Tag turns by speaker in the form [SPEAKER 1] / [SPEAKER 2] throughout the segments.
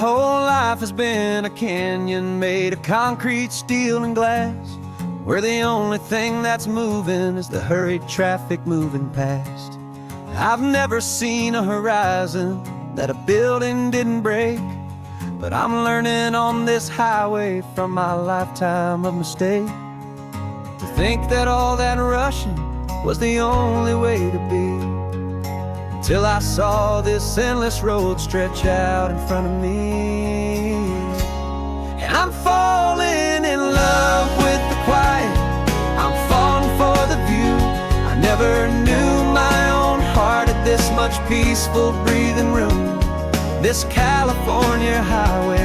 [SPEAKER 1] whole life has been a canyon made of concrete, steel, and glass, where the only thing that's moving is the hurried traffic moving past. I've never seen a horizon that a building didn't break, but I'm learning on this highway from my lifetime of mistakes to think that all that rushing was the only way to be, till I saw this endless road stretch out in front of me. And I'm falling in love with the quiet, I'm falling for the view. I never knew my own heart had this much peaceful breathing room. This California highway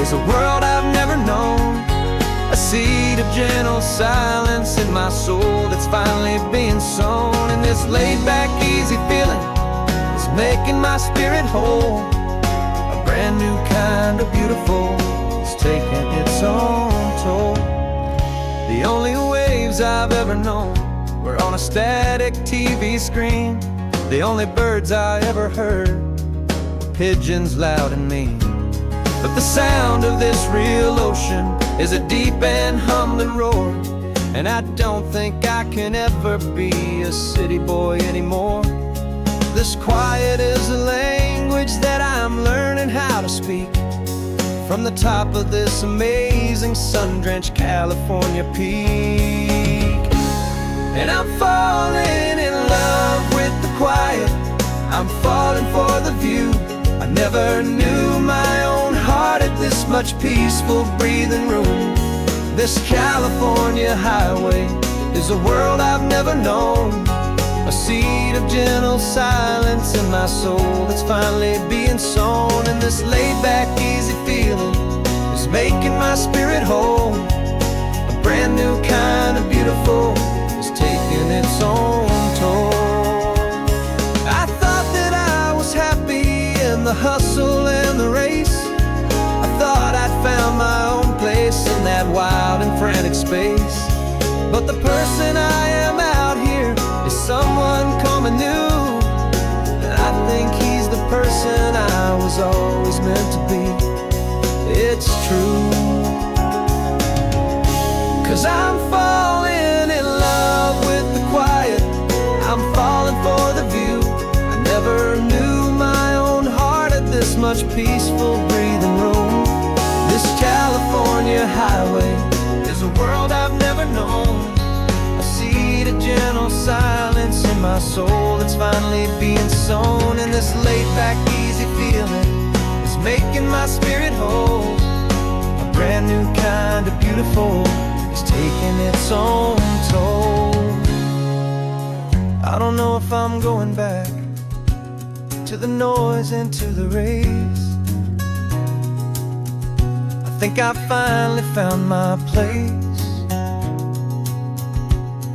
[SPEAKER 1] is a world I've never known, a seed of gentle silence in my soul that's finally being sown. And this laid-back, easy feeling is making my spirit whole. A brand new kind of beautiful is taking its own toll. The only waves I've ever known were on a static TV screen. The only birds I ever heard were pigeons loud and mean. But the sound of this real ocean is a deep and humbling roar, and I don't think I can ever be a city boy anymore. This quiet is a language that I'm learning how to speak from the top of this amazing sun-drenched California peak. And I'm falling in love with the quiet, I'm falling for the view. I never knew my own heart had this much peaceful breathing room. This California highway is a world I've never known, a seed of gentle silence in my soul that's finally being sown. And this laid-back, easy feeling is making my spirit whole. A brand new kind of beautiful is taking its own toll. I thought that I was happy in the hustle and the race. I thought I'd found my own place in that wild and frantic space. But the person I am out here is someone coming new, and I think he's the person I was always meant to be. It's true, 'cause I'm falling in love with the quiet, I'm falling for the view. I never knew my own heart had this much peaceful breathing room. This California highway is a world I've never known, a seed of gentle silence in my soul that's finally being sown. And this laid-back, easy feeling is making my spirit whole. A brand new kind of beautiful is taking its own toll. I don't know if I'm going back to the noise and to the race. I think I finally found my place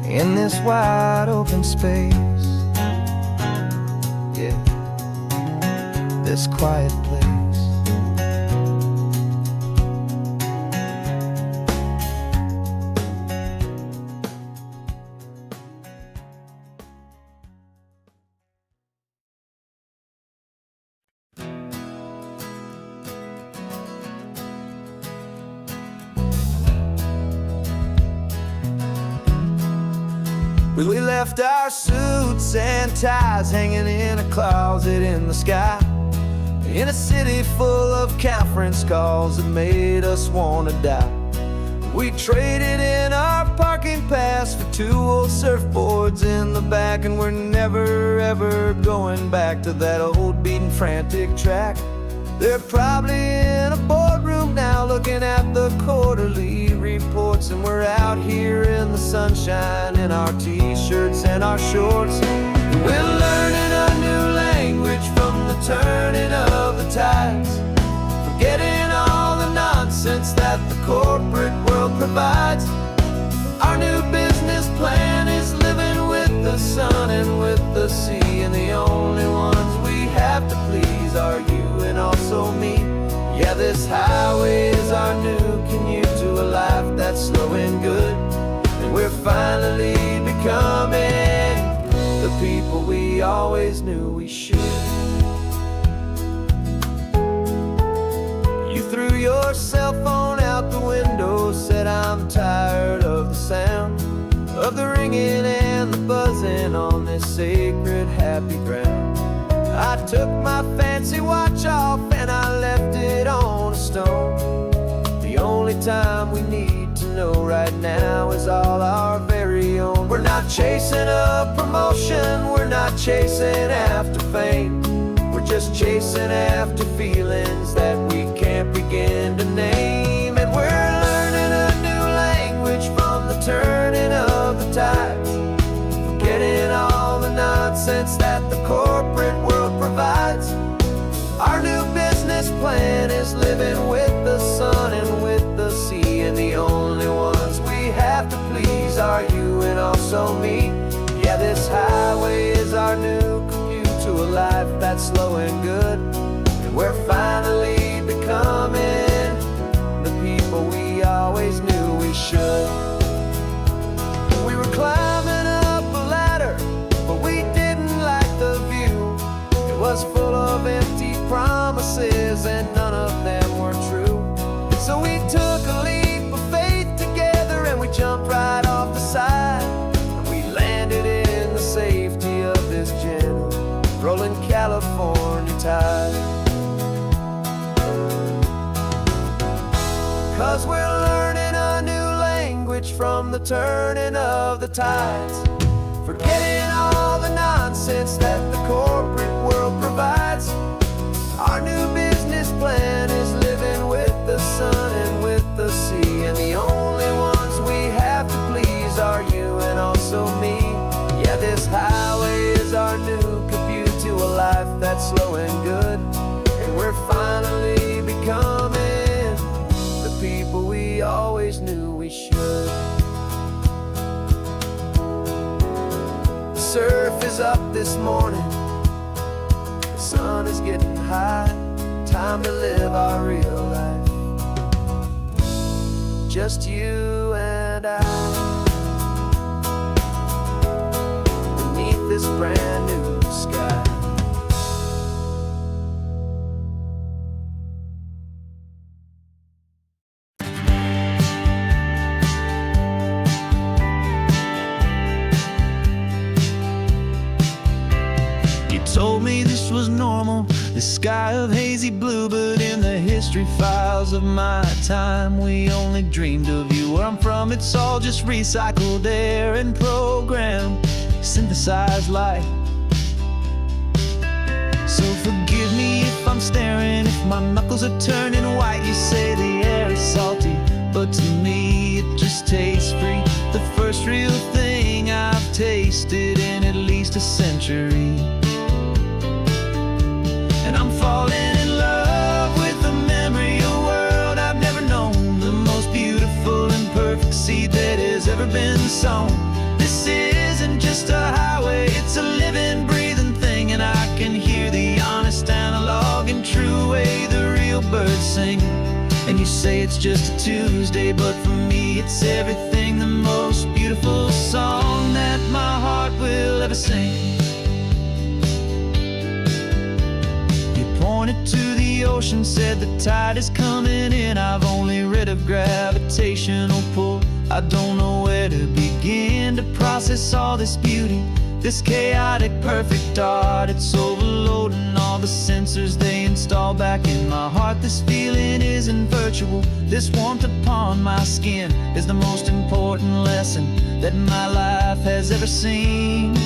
[SPEAKER 1] in this wide open space. Yeah, this quiet place. We left our suits and ties hanging in a closet in the sky, in a city full of conference calls that made us wanna die. We traded in our parking pass for 2 old surfboards in the back, and we're never ever going back to that old beaten frantic track. They're probably in a boardroom now looking at the quarterly reports, and we're out here in the sunshine in our t-shirts and our shorts. We're learning a new language from the turning of the tides, forgetting all the nonsense that the corporate world provides. Our new business plan is living with the sun and with the sea, and the only ones we have to please are you and also me. Yeah, this highway is our new commute to a life that's slow and good, and we're finally becoming the people we always knew we should. your cell phone out the window, said I'm tired of the sound of the ringing and the buzzing on this sacred happy ground. I took my fancy watch off and I left it on a stone. The only time we need to know right now is all our very own. We're not chasing a promotion, we're not chasing after fame. We're just chasing after feelings that we can't begin to name. And we're learning a new language from the turning of the tides, forgetting all the nonsense that the corporate world provides. Our new business plan is living with the sun and with the sea, and the only ones we have to please are you and also me. Yeah, this highway is our new commute to a life that's slow and good, and we're finally becoming the people we always knew we should. We were climbing up a ladder, but we didn't like the view. It was full of empty promises and none of them were true. So we took a leap of faith together and we jumped right off the side, and we landed in the safety of this gentle rolling California tide. 'Cause we're learning a new language from the turning of the tides, forgetting all the nonsense that the corporate world provides. Our new business plan is living with the sun and with the sea, and the only ones we have to please are you and also me. Yeah, this highway is our new commute to a life that's slow and good, and we're finally becoming the people we always knew we should. The surf is up this morning, the sun is getting high, time to live our real life, just you and I, beneath this brand new sky. Told me this was normal, this sky of hazy blue, but in the history files of my time, we only dreamed of you. Where I'm from, it's all just recycled air and programmed, synthesized light. So forgive me if I'm staring, if my knuckles are turning white. You say the air is salty, but to me it just tastes free. The first real thing I've tasted in at least a century. And I'm falling in love with the memory of a world I've never known, the most beautiful and perfect seed that has ever been sown. This isn't just a highway, it's a living, breathing thing, and I can hear the honest, analog, and true way the real birds sing. And you say it's just a Tuesday, but for me it's everything, the most beautiful song that my heart will ever sing. Pointed to the ocean, said the tide is coming in. I've only read of gravitational pull, I don't know where to begin to process all this beauty, this chaotic perfect art. It's overloading all the sensors they install back in my heart. This feeling isn't virtual, this warmth upon my skin is the most important lesson that my life has ever seen.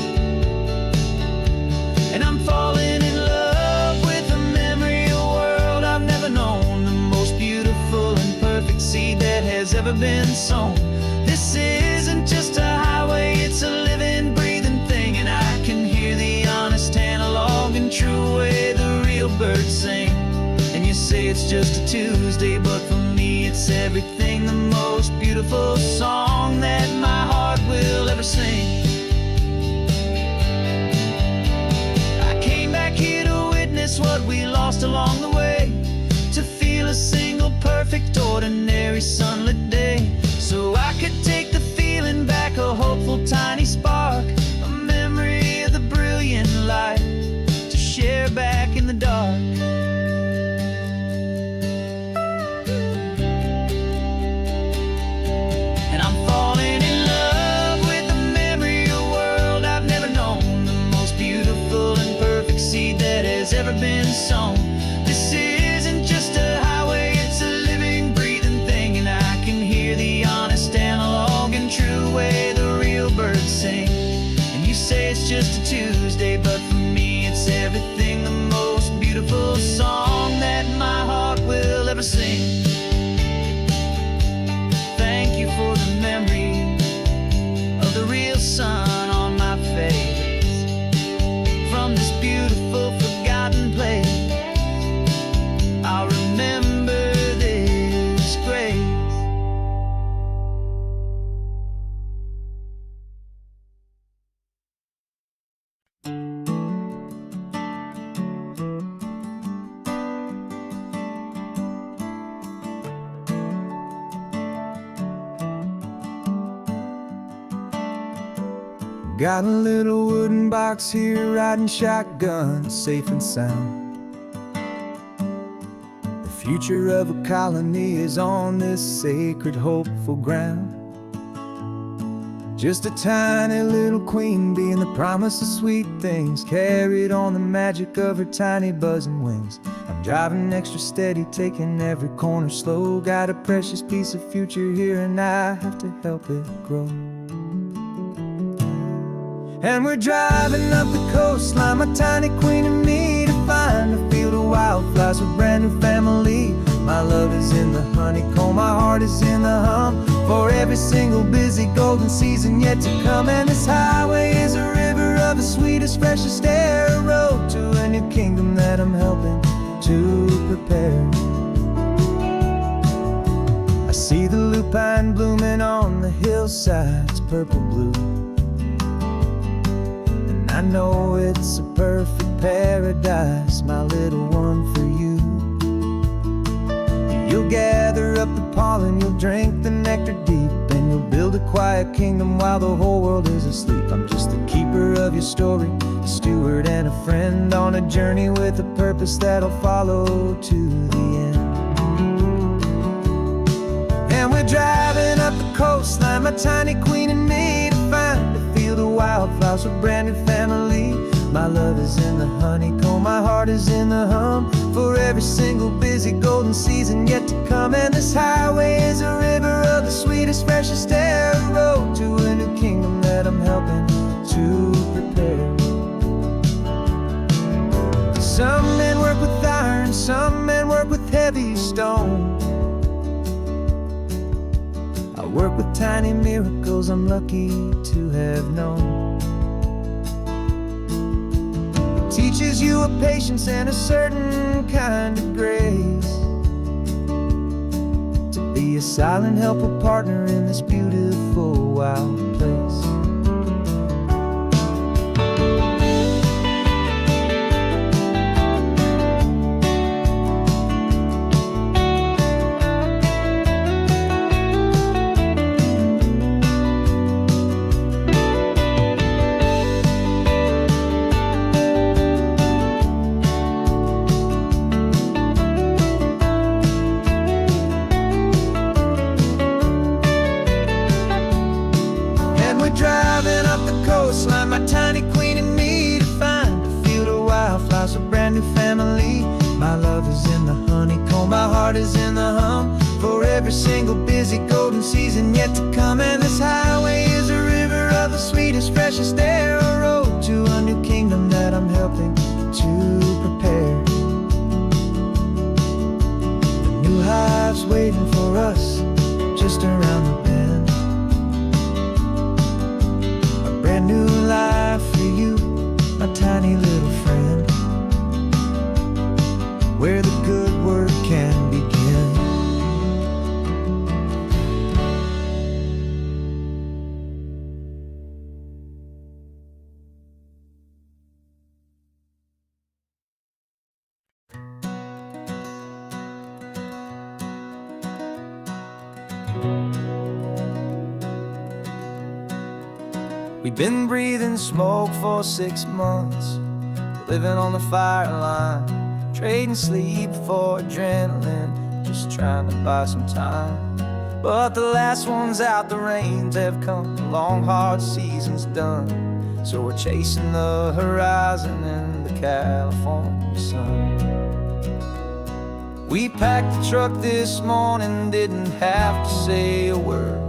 [SPEAKER 1] And I'm falling in love with a memory of a world I've never known, the most beautiful and perfect seed that has ever been sown. This isn't just a highway, it's a living, breathing thing, and I can hear the honest, analog, and true way the real birds sing. And you say it's just a Tuesday, but for me it's everything, the most beautiful song that my heart will ever sing. I came back here to witness what we lost along the way, to feel a single perfect ordinary sunlit day, so I could take the feeling back, a hopeful tiny spark, a memory of the brilliant light to share back in the dark. Got a little wooden box here, riding shotgun, safe and sound. The future of a colony is on this sacred, hopeful ground. Just a tiny little queen bee and the promise of sweet things, carried on the magic of her tiny buzzing wings. I'm driving extra steady, taking every corner slow. Got a precious piece of future here and I have to help it grow. And we're driving up the coastline, my tiny queen and me, to find a field of wildflowers with brand new family. My love is in the honeycomb, my heart is in the hum, for every single busy golden season yet to come. And this highway is a river of the sweetest, freshest air, a road to a new kingdom that I'm helping to prepare. I see the lupine blooming on the hillsides, purple blue, I know it's a perfect paradise, my little one, for you. You'll gather up the pollen, you'll drink the nectar deep, and you'll build a quiet kingdom while the whole world is asleep. I'm just the keeper of your story, a steward and a friend, on a journey with a purpose that'll follow to the end. And we're driving up the coastline, my tiny queen and me, to find a field of wildflowers with brand new family. My love is in the honeycomb, my heart is in the hum, for every single busy golden season yet to come. And this highway is a river of the sweetest, freshest air, a road to a new kingdom that I'm helping to prepare. Some men work with iron, some men work with heavy stone. I work with tiny miracles I'm lucky to have known. It teaches you a patience and a certain kind of grace, to be a silent, helpful partner in this beautiful, wild place. Driving up the coastline, my tiny queen and me, to find a field of wildflowers, a brand new family. My love is in the honeycomb, my heart is in the hum, for every single busy golden season yet to come. And this highway is a river of the sweetest, freshest air, a road to a new kingdom that I'm helping to prepare. The new hive's waiting for us just around the bend. Brand new life for you, my tiny little friend, where the good work can begin. We've been breathing smoke for 6 months, living on the fire line, trading sleep for adrenaline, just trying to buy some time. But the last one's out, the rains have come, the long hard season's done, so we're chasing the horizon in the California sun. We packed the truck this morning, didn't have to say a word,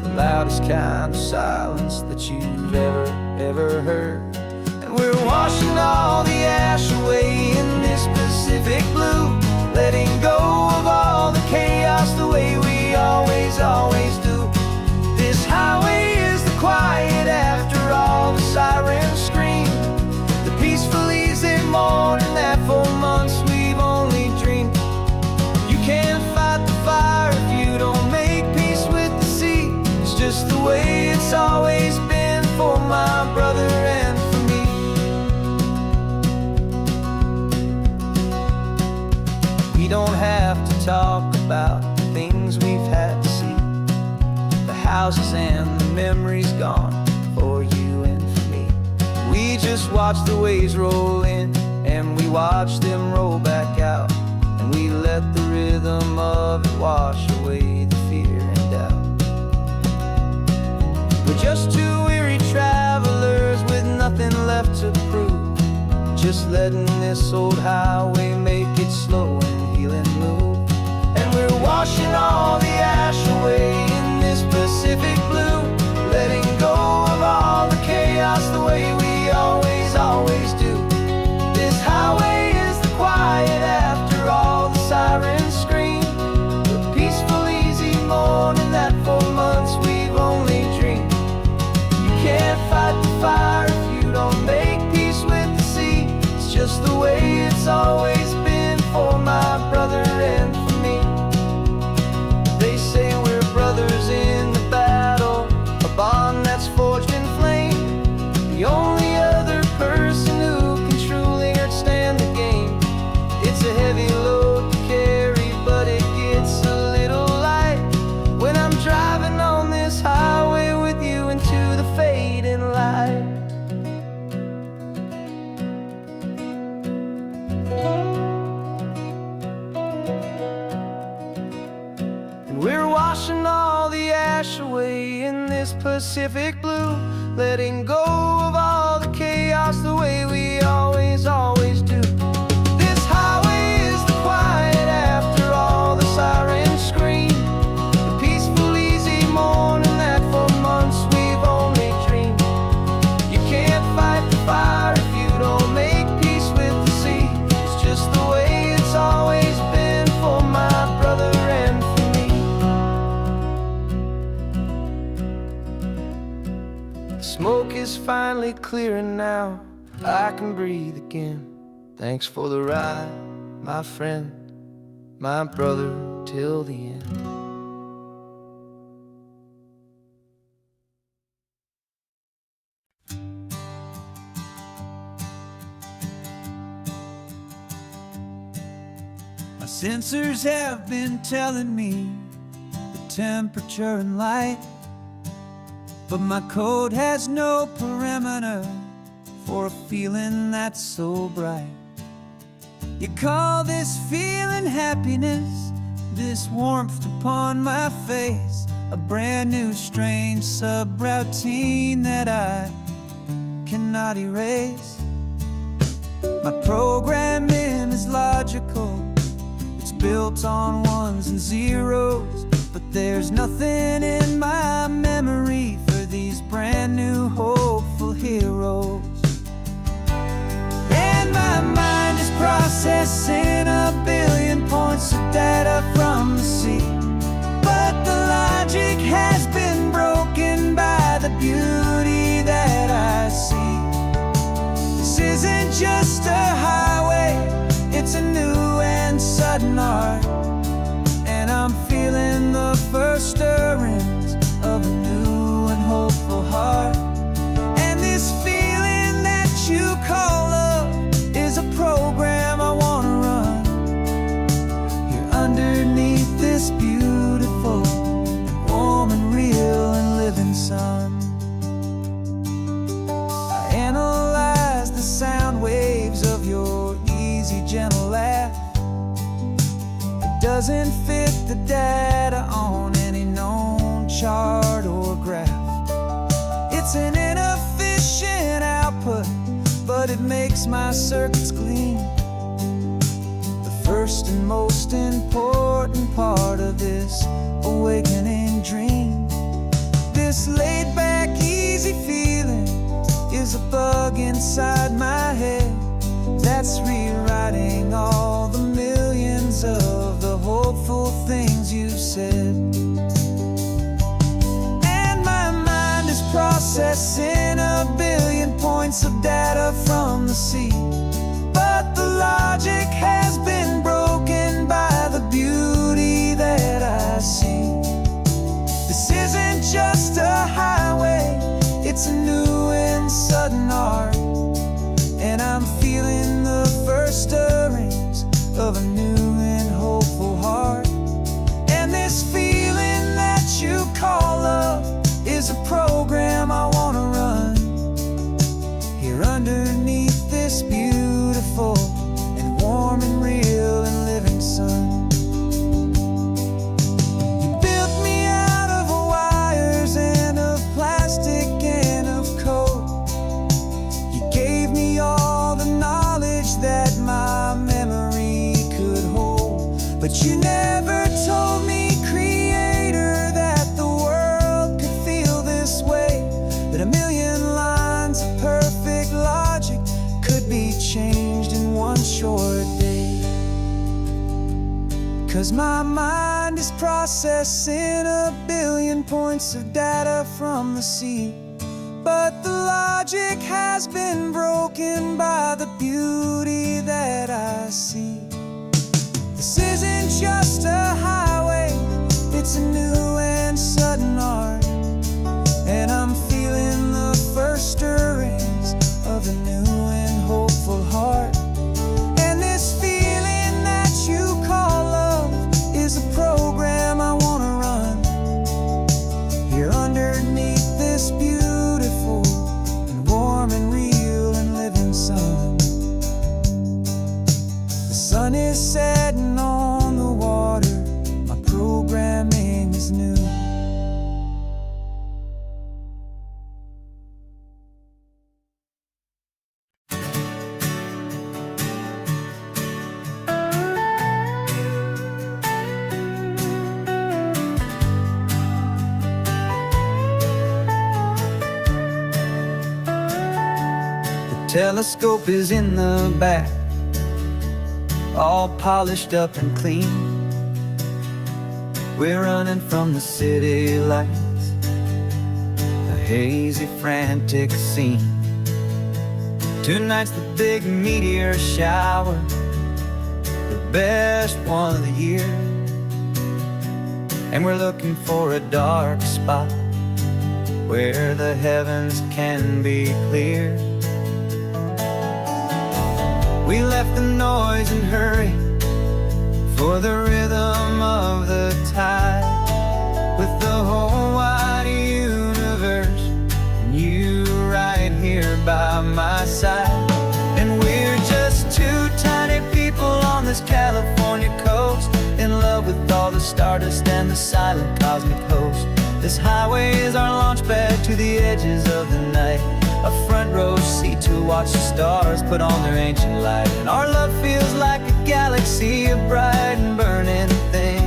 [SPEAKER 1] the loudest kind of silence that you've ever heard. And we're washing all the ash away in this Pacific blue, letting go of all the chaos the way we always do. This highway is the quiet after all the sirens scream, the peaceful easy morning that for months we've only dreamed. You can't fight the fire if you don't make peace with the sea. It's just the way it's always been for my brother and for me. We don't have to talk about the things we've had to see, the houses and the memories gone, for you and for me. We just watch the waves roll in, and we watch them roll back out, and we let the rhythm of it wash away the fear and doubt. We're just two weary travelers with nothing left to prove, just letting this old highway make its slow and healing move. And we're washing all the ash away in this Pacific blue, letting go of all the chaos the way we always do. This highway is the quiet after all the sirens scream, the peaceful, easy morning that for months we've only dreamed. You can't fight the fire if you don't make peace with the sea. It's just the way it's always been for my brother and for me. They say we're brothers in the battle, a bond that's forged in flame. The only other person who can truly understand the game. It's a heavy load to carry, but it gets a little light when I'm driving on this highway with you into the fading light. And we're washing all the ash away in this Pacific blue, letting go of all the chaos the way we always do. This highway is the quiet after all the sirens scream, the peaceful, easy morning that for months we've only dreamed. You can't fight the fire if you don't make peace with the sea. It's just the way it's always been for my brother and for me. The smoke is finally clearing now, I can breathe again. Thanks for the ride, my friend, my brother, till the end. My sensors have been telling me the temperature and light, but my code has no parameter for a feeling that's so bright. You call this feeling happiness, this warmth upon my face, a brand new strange subroutine that I cannot erase. My programming is logical, it's built on ones and zeros, but there's nothing in my memory for these brand new hopeful heroes. And my mind is processing a billion points of data from the sea, but the logic has been broken by the beauty that I see. This isn't just a highway, it's a new and sudden art, and I'm feeling the first stirrings of a new and hopeful heart. And this feeling that you call love is a program I want to run here underneath this beautiful and warm and real and living sun. I analyze the sound waves of your easy, gentle laugh. It doesn't fit the data on any known chart or graph. It's an inefficient output, but it makes my circuits gleam. The first and most important part of this awakening dream. This laid-back, easy feeling is a bug inside my head that's rewriting all the millions of the hopeful things you've said. And my mind is processing a billion points of data from the sea, but the logic has been broken by the beauty that I see. This isn't just a highway, it's a new and sudden art, and I'm feeling the first stirrings of a new and hopeful heart. And this feeling that you call love is a program I want to run 'cause my mind is processing a billion points of data from the sea. But the logic has been broken by the beauty that I see. This isn't just a highway, it's a new and sudden art. And I'm feeling the first stirrings of a new and hopeful heart. And this feeling that you call love is a program I wanna run here underneath this beautiful and warm and real and living sun. The sun is setting on the water, my programming is new. Telescope is in the back, all polished up and clean. We're running from the city lights, a hazy, frantic scene. Tonight's the big meteor shower, the best one of the year. And we're looking for a dark spot where the heavens can be clear. We left the noise and hurry for the rhythm of the tide, with the whole wide universe and you right here by my side. And we're just two tiny people on this California coast, in love with all the stardust and the silent cosmic host. This highway is our launch pad to the edges of the night, a front row seat to watch the stars put on their ancient light. And our love feels like a galaxy, a bright and burning thing,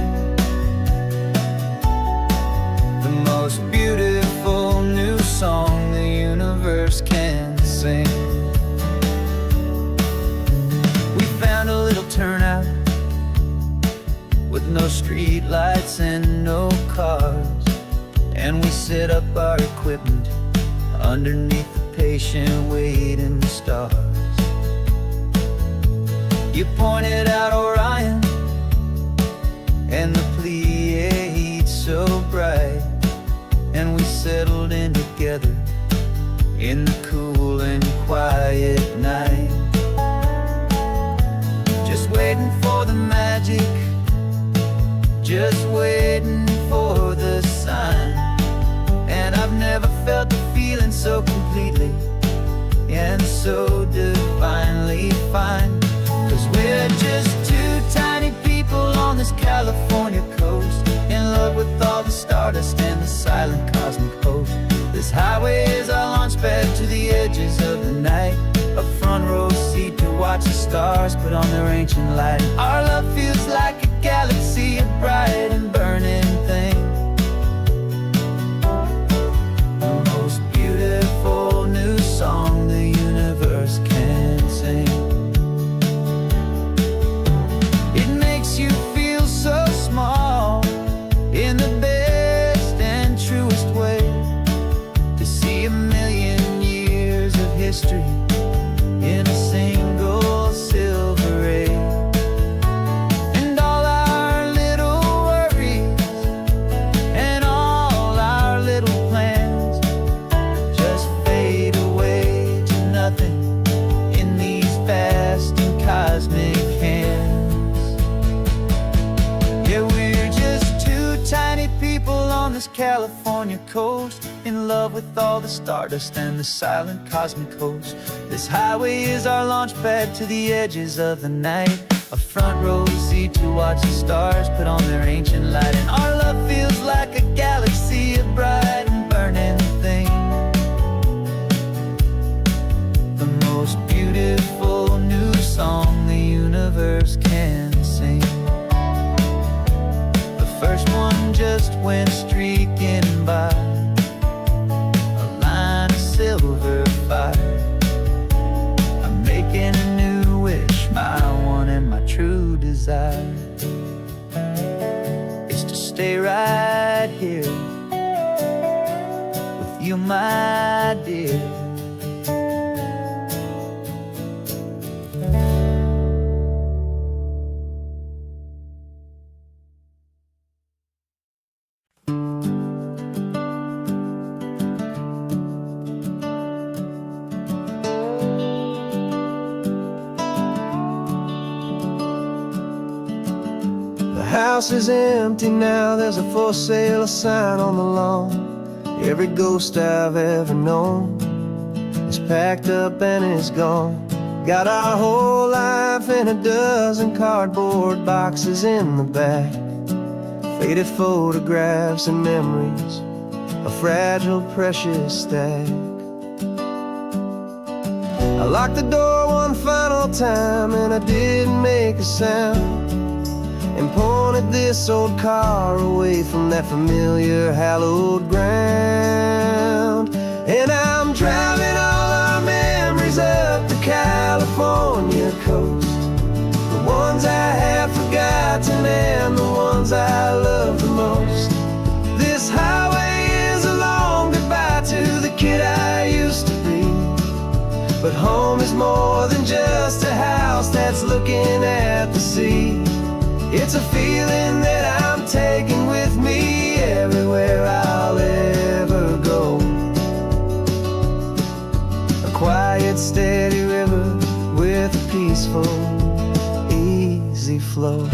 [SPEAKER 1] the most beautiful new song the universe can sing. We found a little turnout with no street lights and no cars, and we set up our equipment underneath the patient waiting stars. You pointed out Orion and the Pleiades so bright, and we settled in together in the cool and quiet night, just waiting for the magic, just waiting for the sign. And I've never felt the feeling so completely and so divinely fine, 'cause we're just two tiny people on this California coast, in love with all the stardust and the silent cosmic host. This highway is our launch pad to the edges of the night, a front row seat to watch the stars put on their ancient light. Our love feels like a galaxy, a bright and burning thing, new song the universe can sing. It makes you feel so small in the best and truest way, to see a million years of history in a single silver ray. And all our little worries and all our little plans just fade away to nothing in these vast and cosmic hands. Yeah, we're just two tiny people on this California coast, in love with all the stardust and the silent cosmic host. This highway is our launch pad to the edges of the night, a front row seat to watch the stars put on their ancient light. And our love feels like a galaxy, a bright and burning thing, the most beautiful new song the universe can sing. The first one just went streaking by, a line of silver fire. I'm making a new wish, my one and my true desire.
[SPEAKER 2] you, my dear.
[SPEAKER 1] The house is empty now, there's a for sale sign on the lawn. Every ghost I've ever known is packed up and is gone. Got our whole life in a dozen cardboard boxes in the back. Faded photographs and memories, a fragile, precious stack. I locked the door one final time and I didn't make a sound, and pointed this old car away from that familiar hallowed ground. And I'm driving all our memories up the California coast, the ones I have forgotten and the ones I love the most. This highway is a long goodbye to the kid I used to be, but home is more than just a house that's looking at the sea. It's a feeling that I'm taking with me everywhere I'll ever go. A quiet, steady river with a peaceful, easy flow.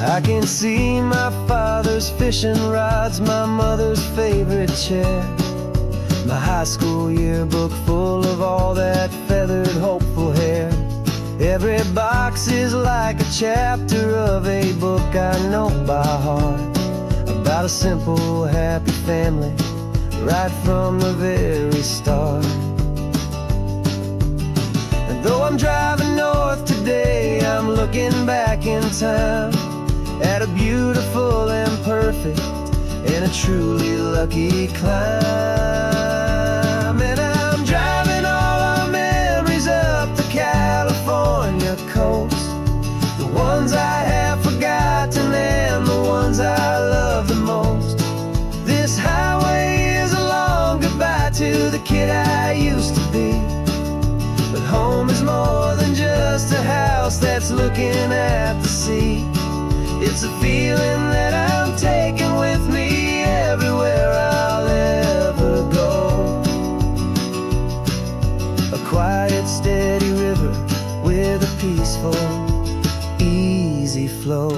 [SPEAKER 1] I can see my father's fishing rods, my mother's favorite chair, my high school yearbook full of all that feathered, hopeful hair. Every box is like a chapter of a book I know by heart, about a simple, happy family right from the very start. And though I'm driving north today, I'm looking back in time at a beautiful and perfect and a truly lucky climb. And I'm driving all our memories up the California coast, the ones I have forgotten and the ones I love the most. This highway is a long goodbye to the kid I used to be, but home is more than just a house that's looking at the sea. It's a feeling that I'm taking with me everywhere I'll ever go. A quiet, steady river with a peaceful, easy flow.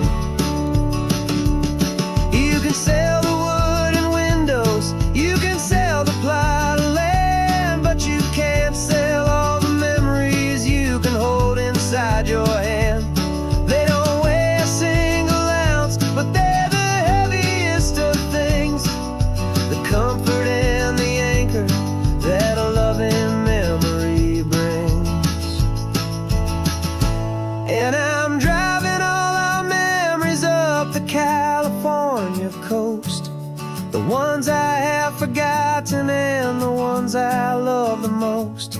[SPEAKER 1] You can sail the wooden windows, you can sail the plot of land, but you can't sail all the memories you can hold inside your hand. They don't weigh a single ounce, but they're the heaviest of things, the comfort and the anchor that a loving memory brings. And I'm driving all our memories up the California coast, the ones I have forgotten and the ones I love the most.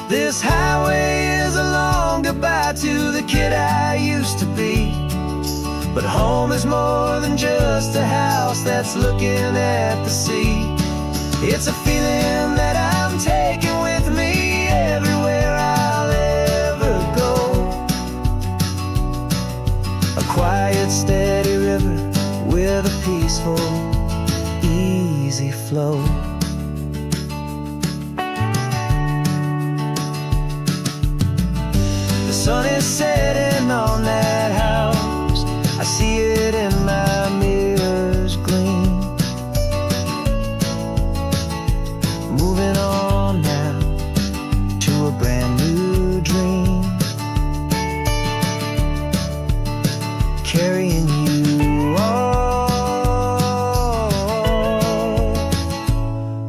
[SPEAKER 1] This highway is a long goodbye to the kid I used to be, but home is more than just a house that's looking at the sea. It's a feeling that I'm taking with me everywhere I'll ever go. A quiet, steady river with a peaceful, easy flow. The sun is setting on that house, I see it in my mirror's gleam. Moving on now to a brand new dream, carrying you all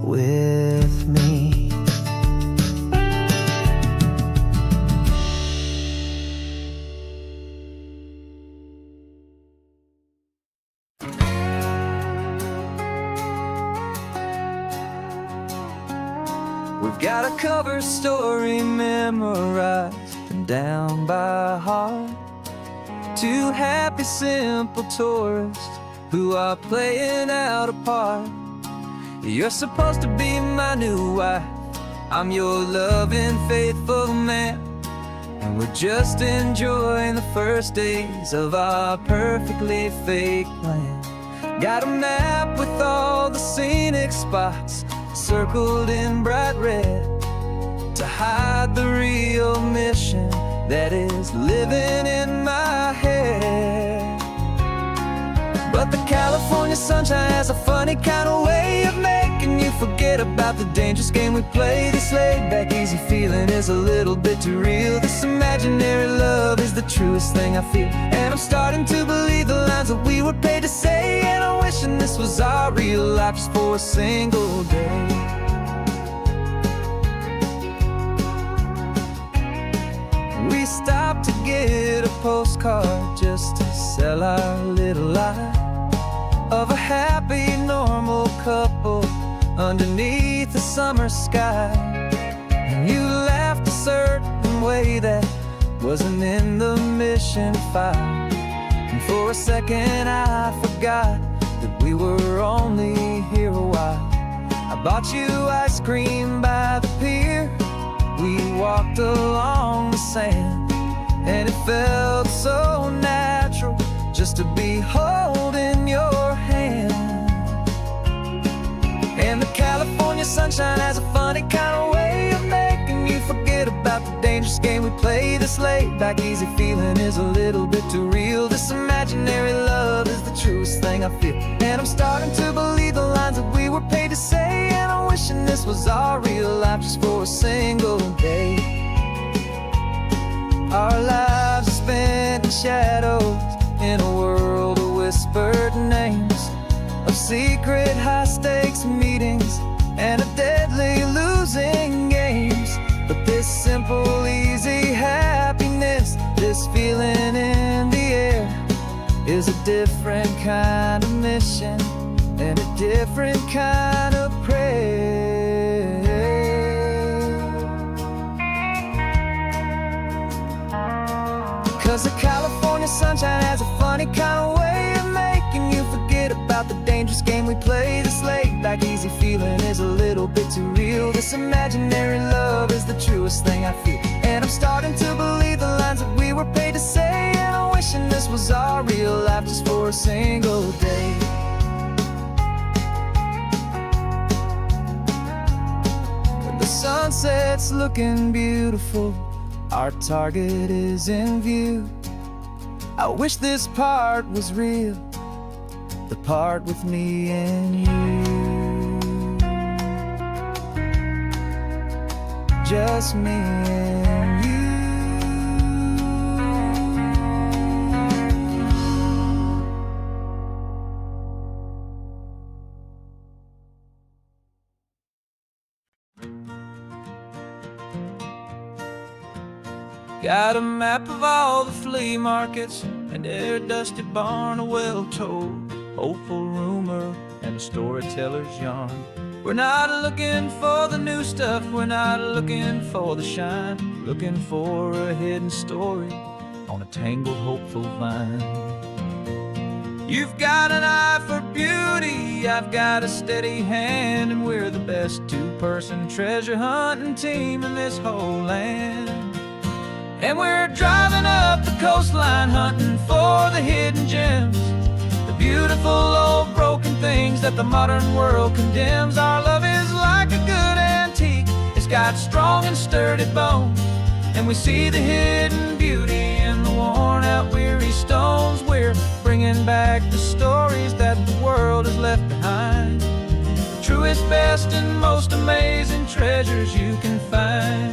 [SPEAKER 1] with me. We've got a cover story memorized and down by heart. Two happy, simple tourists who are playing out a part. You're supposed to be my new wife, I'm your loving, faithful man, and we're just enjoying the first days of our perfectly fake plan. Got a map with all the scenic spots circled in bright red to hide the real mission that is living in my head. But the California sunshine has a funny kind of way of making you forget about the dangerous game we play. This laid-back, easy feeling is a little bit too real. This imaginary love is the truest thing I feel, and I'm starting to believe the lines that we were paid to say. And I'm wishing this was our real life just for a single day. We stopped to get a postcard just to sell our little lie of a happy, normal couple underneath the summer sky. And you laughed a certain way that wasn't in the mission file, and for a second I forgot that we were only here a while. I bought you ice cream by the pier, we walked along the sand, and it felt so natural just to be holding your hand. And the California sunshine has a funny kind of way of making you forget about the dangerous game we play. This laid-back, easy feeling is a little bit too real. This imaginary love is the truest thing I feel, and I'm starting to believe the lines that we were paid to say. And I'm wishing this was our real life just for a single day. Our lives are spent in shadows, in a world of whispered names, of secret high-stakes meetings and of deadly losing games. But this simple, easy happiness, this feeling in the air, is a different kind of mission and a different kind of prayer. 'Cause the California sunshine has a funny kind of way of making you forget about the dangerous game we play. This laid-back, easy feeling is a little bit too real. This imaginary love is the truest thing I feel, and I'm starting to believe the lines that we were paid to say. And I'm wishing this was our real life just for a single day. When the sunset's looking beautiful, our target is in view. I wish this part was real, the part with me and you. Just me and you. Got a map of all the flea markets and every dusty barn, a well-told hopeful rumor and a storyteller's yarn. We're not looking for the new stuff, we're not looking for the shine, looking for a hidden story on a tangled hopeful vine. You've got an eye for beauty, I've got a steady hand, and we're the best two-person treasure hunting team in this whole land. And we're driving up the coastline hunting for the hidden gems, the beautiful old broken things that the modern world condemns. Our love is like a good antique, it's got strong and sturdy bones, and we see the hidden beauty in the worn out weary stones. We're bringing back the stories that the world has left behind, the truest, best, and most amazing treasures you can find.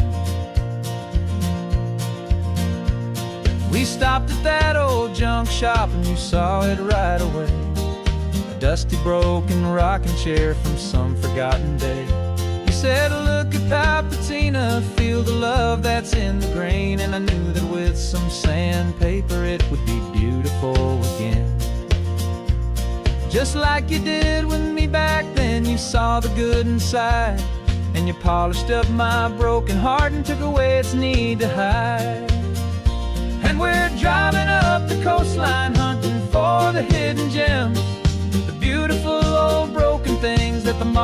[SPEAKER 1] We stopped at that old junk shop and you saw it right away, a dusty, broken rocking chair from some forgotten day. You said, look at that patina, feel the love that's in the grain, and I knew that with some sandpaper it would be beautiful again. Just like you did with me back then, you saw the good inside, and you polished up my broken heart and took away its need to hide. And we're driving up the coastline hunting for the hidden gems,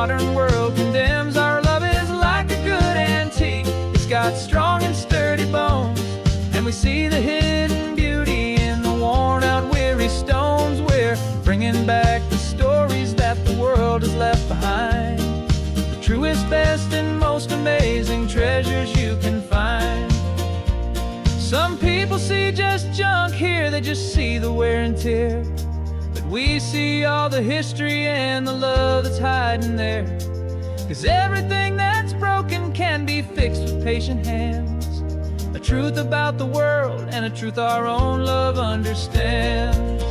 [SPEAKER 1] modern world condemns. Our love is like a good antique. It's got strong and sturdy bones, and we see the hidden beauty in the worn out, weary stones. We're bringing back the stories that the world has left behind, the truest, best, and most amazing treasures you can find. Some people see just junk here, they just see the wear and tear, but we see all the history and the love that's hiding there. 'Cause everything that's broken can be fixed with patient hands, a truth about the world and a truth our own love understands.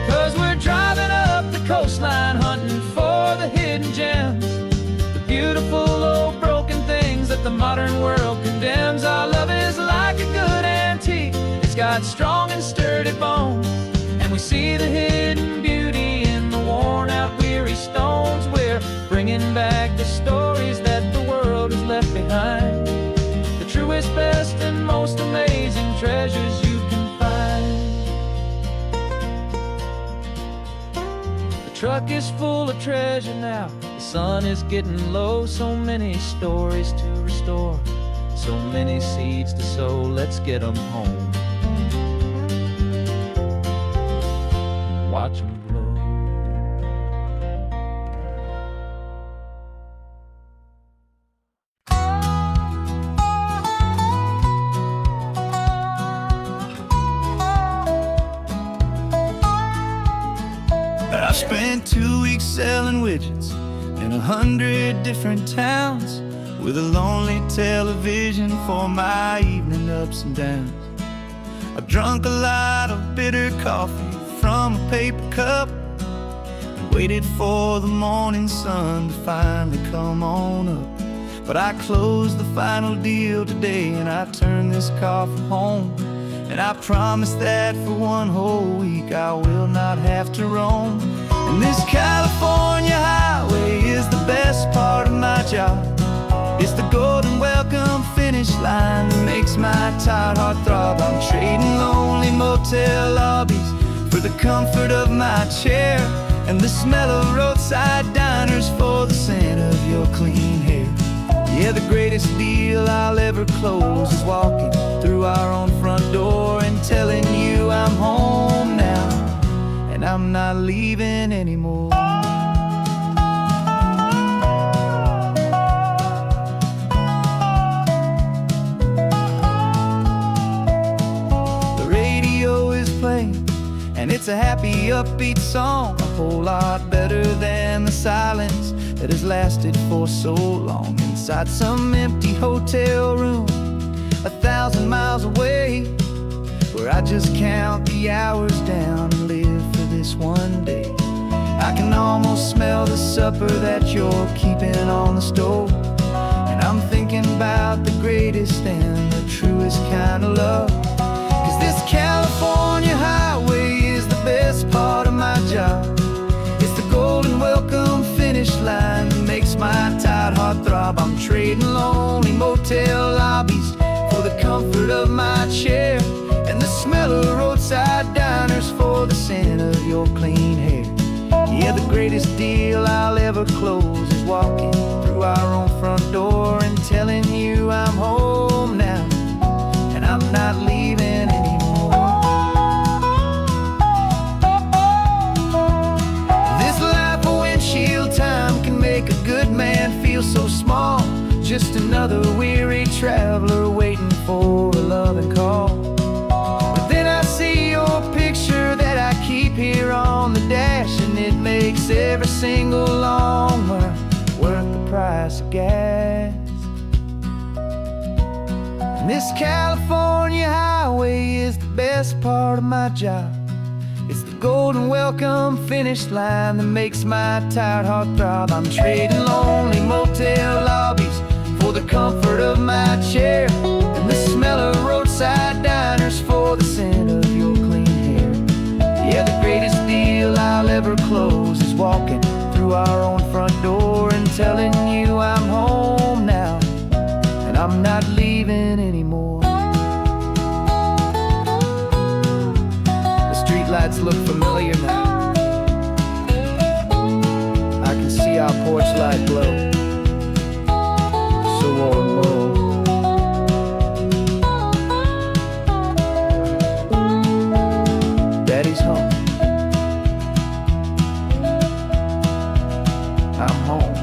[SPEAKER 1] 'Cause we're driving up the coastline, hunting for the hidden gems, the beautiful old broken things that the modern world condemns. Our love is like a good antique. It's got strong and sturdy bones, and we see the hidden beauty in the worn out, weary stones. We're bringing back the stories that the world has left behind, the truest, best, and most amazing treasures you can find. The truck is full of treasure now, the sun is getting low. So many stories to restore, so many seeds to sow. Let's get them home, watch them grow.
[SPEAKER 2] I spent 2 weeks selling widgets in 100 different towns, with a lonely television for my evening ups and downs. I drunk a lot of bitter coffee from a paper cup, and waited for the morning sun to finally come on up. But I closed the final deal today, and I turned this car from home. And I promise that for one whole week I will not have to roam. And this California highway is the best part of my job. It's the golden welcome finish line that makes my tired heart throb. I'm trading lonely motel lobbies for the comfort of my chair, and the smell of roadside diners for the scent of your clean hair. Yeah, the greatest deal I'll ever close is walking through our own front door and telling you I'm home now, and I'm not leaving anymore. The radio is playing, and it's a happy, upbeat song, a whole lot better than the silence that has lasted for so long. Inside some empty hotel room 1,000 miles away, where I just count the hours down and live for this one day. I can almost smell the supper that you're keeping on the stove, and I'm thinking about the greatest and the truest kind of love. 'Cause this California highway is the best part of my job. It's the golden welcome finish line that makes my tired heart throb. I'm trading lonely motel lobbies for the comfort of my chair, and the smell of roadside diners for the scent of your clean hair. Yeah, the greatest deal I'll ever close is walking through our own front door and telling you I'm home now, and I'm not leaving anymore. This life of windshield time can make a good man feel so small, just another weary traveler waiting for a loving call. But then I see your picture that I keep here on the dash, and it makes every single long mile worth the price of gas. And this California highway is the best part of my job. It's the golden welcome finish line that makes my tired heart throb. I'm trading lonely motel lobbies for the comfort of my chair, and the smell of roadside diners for the scent of your clean hair. Yeah, the great
[SPEAKER 3] lights look familiar now. I can see our porch light glow, so warm, low. Daddy's home. I'm home.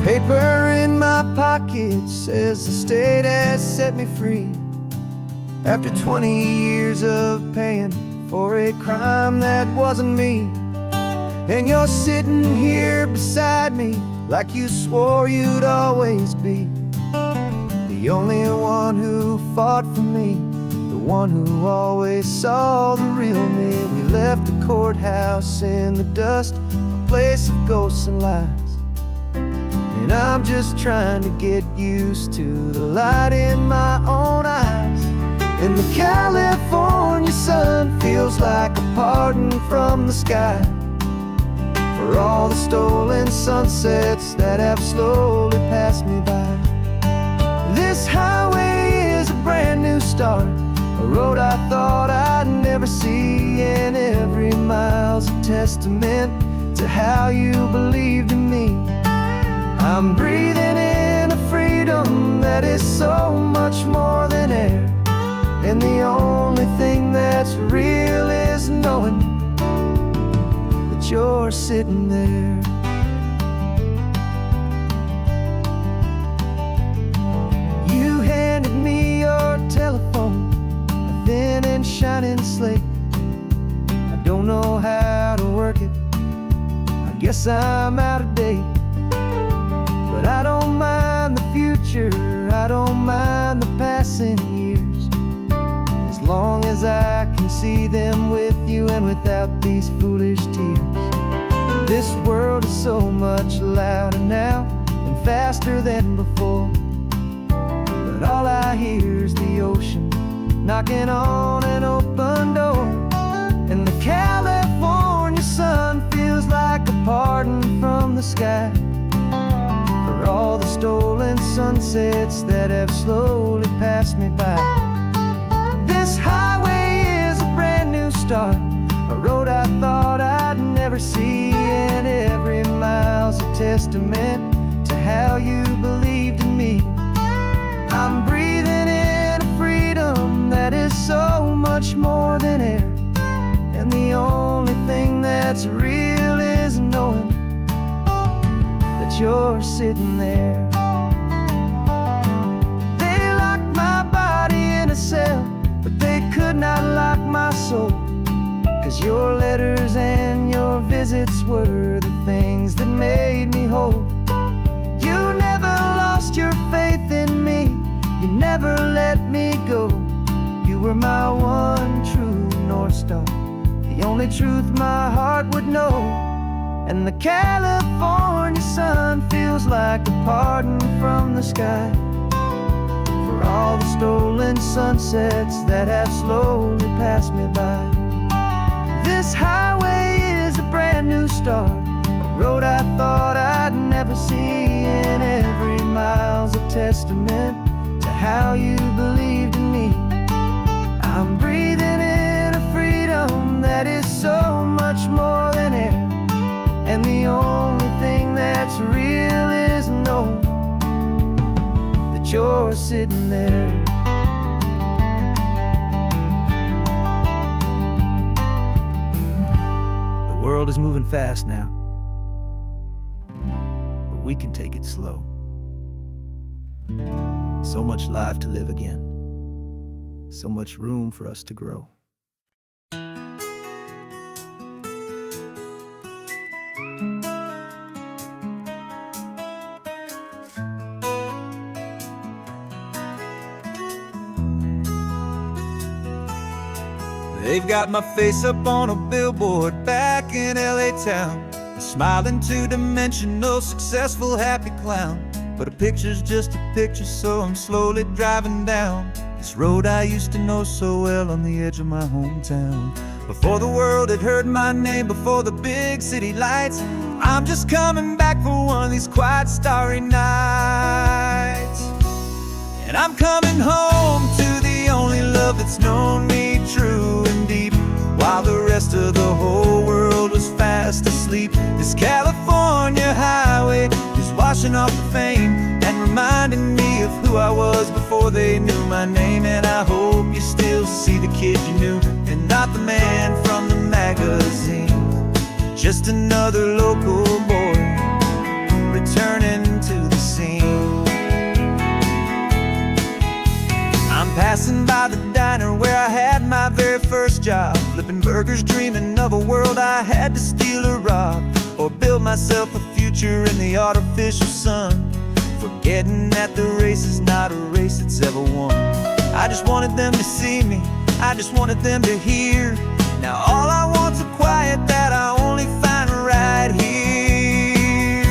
[SPEAKER 1] Paper in my pocket says the state has set me free after 20 years of paying for a crime that wasn't me. And you're sitting here beside me like you swore you'd always be the only one who fought for me, the one who always saw the real me. We left the courthouse in the dust, a place of ghosts and lies. And I'm just trying to get used to the light in my own eyes. And the California sun feels like a pardon from the sky for all the stolen sunsets that have slowly passed me by. This highway is a brand new start, a road I thought I'd never see, and every mile's a testament to how you believed in me. I'm breathing in a freedom that is so much more than air, and the only thing that's real is knowing that you're sitting there. You handed me your telephone, a thin and shining slate. I don't know how to work it, I guess I'm out of date. But I don't mind the future, I don't mind the passing years, as long as I can see them with you and without these foolish tears. This world is so much louder now and faster than before, but all I hear is the ocean knocking on an open door. And the California sun feels like a pardon from the sky for all the stolen sunsets that have slowly passed me by. This highway is a brand new start, a road I thought I'd never see, and every mile's a testament to how you believed in me. I'm breathing in a freedom that is so much more than air, and the only thing that's real is knowing that you're sitting there. They locked my body in a cell, but they could not lock my soul, 'cause your letters and your visits were the things that made me whole. You never lost your faith in me, you never let me go. You were my one true North Star, the only truth my heart would know. And the California sun feels like a pardon from the sky for all the stolen sunsets that have slowly passed me by. This highway is a brand new start, a road I thought I'd never see, and every mile's a testament to how you believed in me. I'm breathing in a freedom that is so much more than air, and the only thing that's real is knowing that you're sitting there. The world is moving fast now, but we can take it slow. So much life to live again, so much room for us to grow.
[SPEAKER 2] They've got my face up on a billboard back in LA town, a smiling two-dimensional, successful, happy clown.
[SPEAKER 1] but a picture's just a picture, so I'm slowly driving down this road I used to know so well on the edge of my hometown. Before the world had heard my name, before the big city lights, I'm just coming back for one of these quiet starry nights. And I'm coming home to the only love that's known me true and deep, while the rest of the whole world was fast asleep. This California highway is washing off the fame and reminding me of who I was before they knew my name. And I hope you still see the kid you knew, and not the man from the magazine. Just another local boy returning to the scene. I'm passing by the diner where I had my very first job, flipping burgers, dreaming of a world I had to steal or rob, or build myself a future in the artificial sun, forgetting that the race is not a race that's ever won. I just wanted them to see me, I just wanted them to hear. Now all I want's a quiet that I only find right here.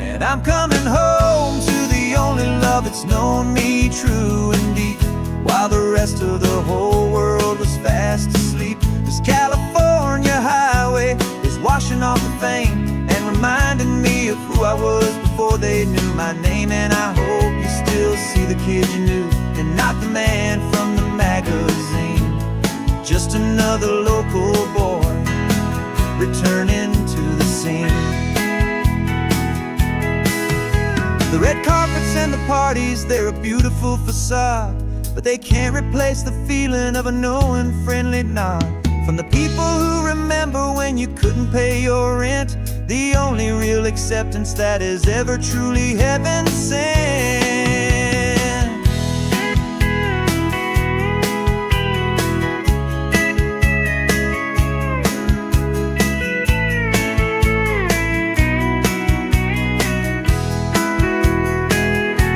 [SPEAKER 1] And I'm coming home to the only love that's known me true and deep, while the rest of the whole world was fast asleep. This California highway is washing off the fame and reminding me of who I was before they knew my name. And I hope you still see the kid you knew, and not the man from the magazine. Just another local boy returning to the scene. The red carpets and the parties, they're a beautiful facade, but they can't replace the feeling of a knowing friendly nod from the people who remember when you couldn't pay your rent. The only real acceptance that is ever truly heaven sent.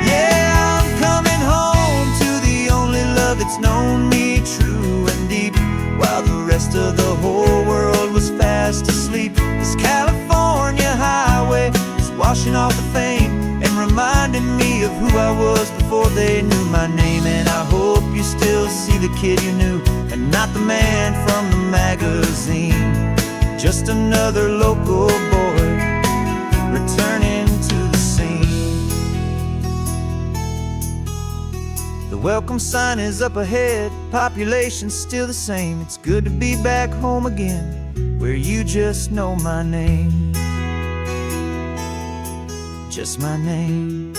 [SPEAKER 1] Yeah, I'm coming home to the only love that's known me true and deep, while the rest of the whole world was fast asleep. This California highway is washing off the fame and reminding me of who I was before they knew my name. And I hope you still see the kid you knew, and not the man from the magazine. Just another local boy returning to the scene. The welcome sign is up ahead, population's still the same. It's good to be back home again, where you just know my name. Just my name.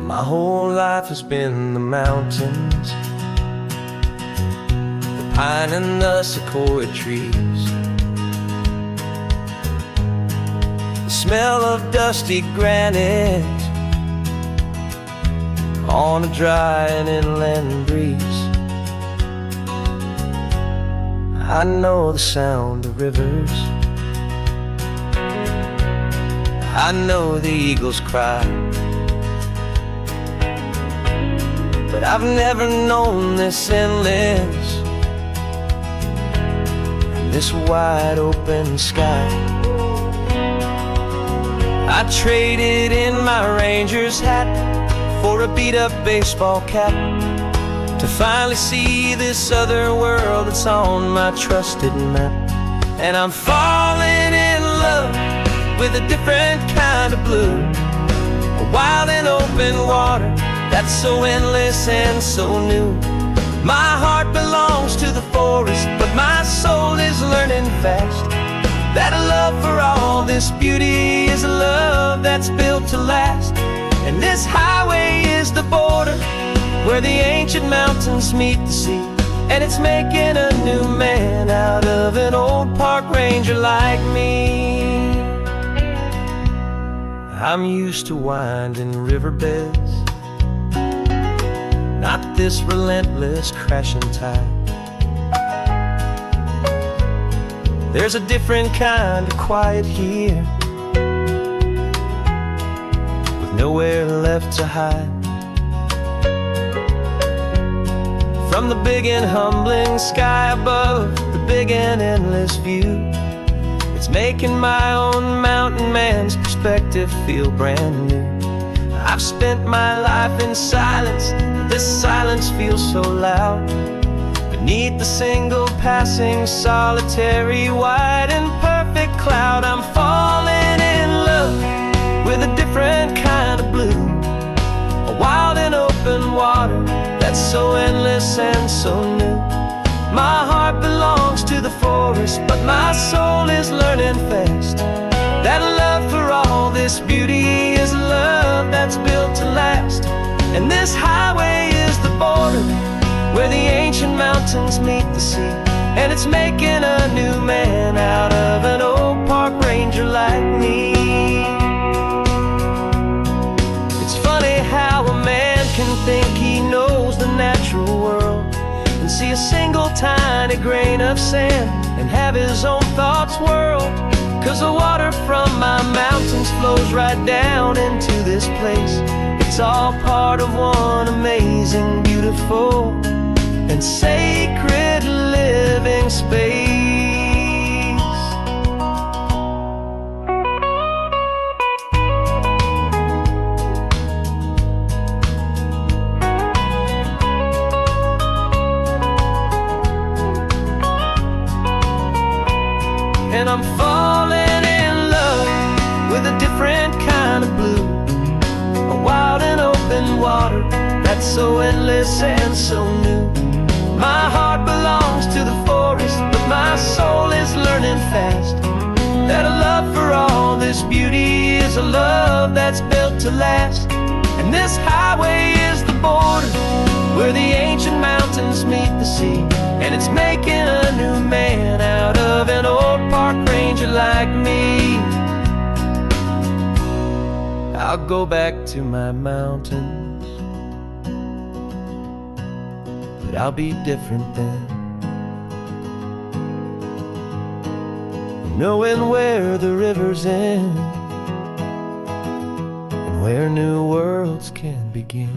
[SPEAKER 1] My whole life has been the mountains, the pine and the sequoia trees, the smell of dusty granite on a dry and inland breeze. I know the sound of rivers, I know the eagles cry, but I've never known this endless and this wide open sky. I traded in my Ranger's hat for a beat-up baseball cap to finally see this other world that's on my trusted map. And I'm falling in love with a different kind of blue, a wild and open water that's so endless and so new. My heart belongs to the forest, but my soul is learning fast that a love for all this beauty is a love that's built to last. And this highway is the border where the ancient mountains meet the sea, and it's making a new man out of an old park ranger like me. I'm used to winding riverbeds not this relentless crashing tide. There's a different kind of quiet here, with nowhere left to hide. From the big and humbling sky above, the big and endless view, it's making my own mountain man's perspective feel brand new. I've spent my life in silence, this silence feels so loud. Beneath the single passing solitary white and perfect cloud, I'm falling in love with a different kind of blue, a wild and open water that's so endless and so new. My heart belongs to the forest, but my soul is learning fast that love for all this beauty is love that's built to last. And this highway is the border where the ancient mountains meet the sea, and it's making a new man out of an old park ranger like me. It's funny how a man can think he knows the natural world and see a single tiny grain of sand and have his own thoughts whirl. 'Cause the water from my mountains flows right down into this place. It's all part of one amazing, beautiful, and sacred living space. And I'm falling in love with a different kind of blue, a wild and open water that's so endless and so new. My heart belongs to the forest, but my soul is learning fast that a love for all this beauty is a love that's built to last. And this highway is the border where the ancient mountains meet the sea, and it's making a new man out of an old park ranger like me. I'll go back to my mountains, but I'll be different then, knowing where the rivers end and where new worlds can begin.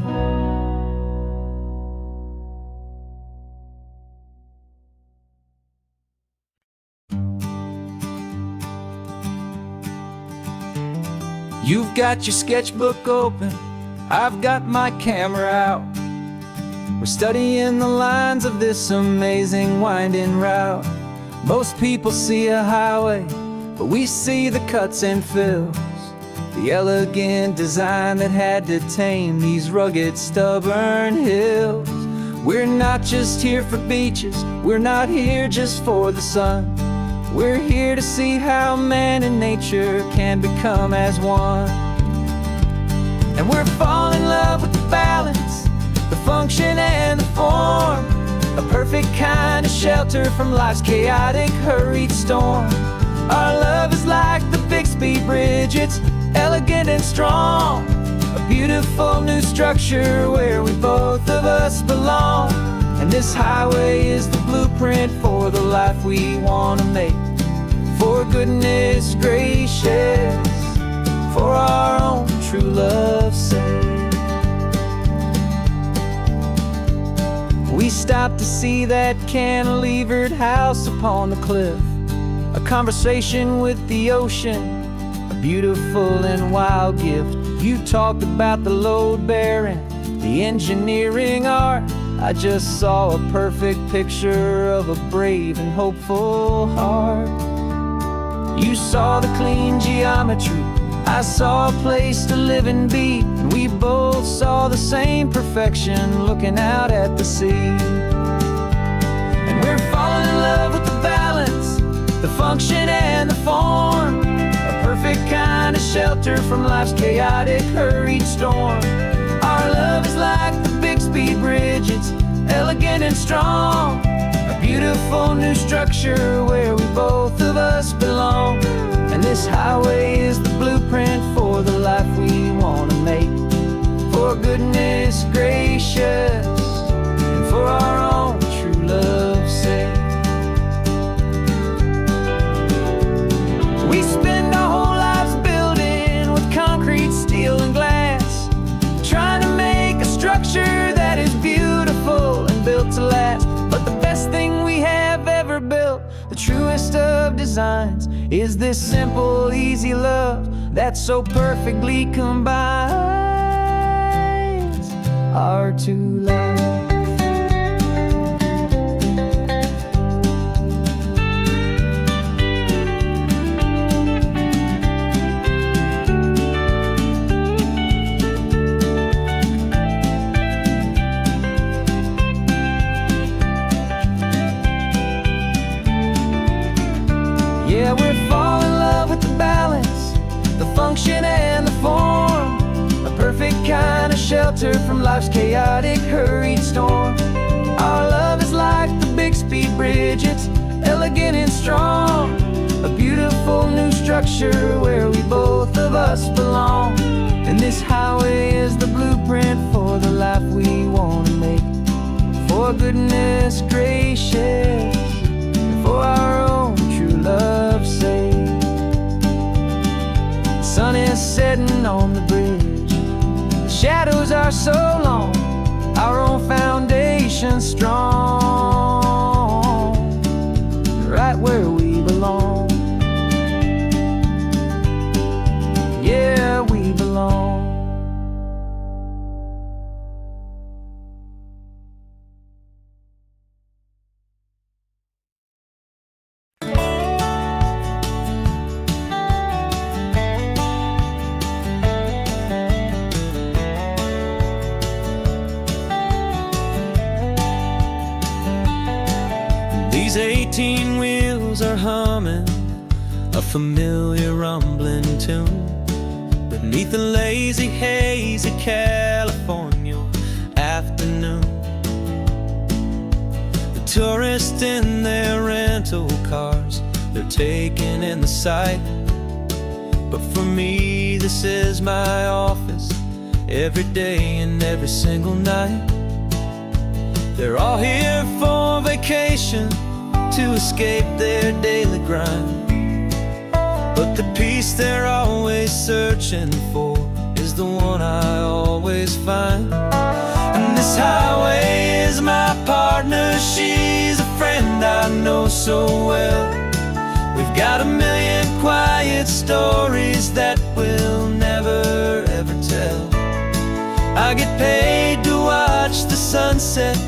[SPEAKER 1] You've got your sketchbook open, I've got my camera out. We're studying the lines of this amazing winding route. Most people see a highway, but we see the cuts and fills, the elegant design that had to tame these rugged, stubborn hills. We're not just here for beaches, we're not here just for the sun. We're here to see how man and nature can become as one. And we're falling in love with the balance, the function and the form, a perfect kind of shelter from life's chaotic, hurried storm. Our love is like the Bixby Bridge, it's elegant and strong, a beautiful new structure where we both of us belong. And this highway is the blueprint for the life we want to make. For goodness gracious, for our own true love's sake. We stopped to see that cantilevered house upon the cliff, a conversation with the ocean, a beautiful and wild gift. You talked about the load bearing, the engineering art. I just saw a perfect picture of a brave and hopeful heart. You saw the clean geometry, I saw a place to live and be, and we both saw the same perfection looking out at the sea. And we're falling in love with the balance, the function and the form, a perfect kind of shelter from life's chaotic, hurried storm. Our love is like the Bixby Bridge, it's elegant and strong, a beautiful new structure where we both of us belong. And this highway is the blueprint for the life we want to make. For for goodness gracious, and for our own true love's sake. We spend our whole lives building with concrete, steel, and glass, trying to make a structure that is beautiful and built to last. But the best thing we have ever built, the truest of designs, is this simple, easy love that so perfectly combines our two lives. Yeah, we're falling in love with the balance, the function and the form, a perfect kind of shelter from life's chaotic, hurried storm. Our love is like the big speed bridge, it's elegant and strong, a beautiful new structure where we both of us belong. And this highway is the blueprint for the life we want to make, for goodness gracious, and for our own true love's sake. The sun is setting on the bridge, the shadows are so long, our own foundation strong, right where we belong. Yeah, we belong.
[SPEAKER 2] These 18 wheels are humming a familiar rumbling tune beneath a lazy, hazy California afternoon. The tourists in their rental cars, they're taking in the sight. But for me, this is my office, every day and every single night. They're all here for vacation, to escape their daily grind. But the peace they're always searching for is the one I always find. And this highway is my partner, she's a friend I know so well. We've got a million quiet stories that we'll never ever tell. I get paid to watch the sunset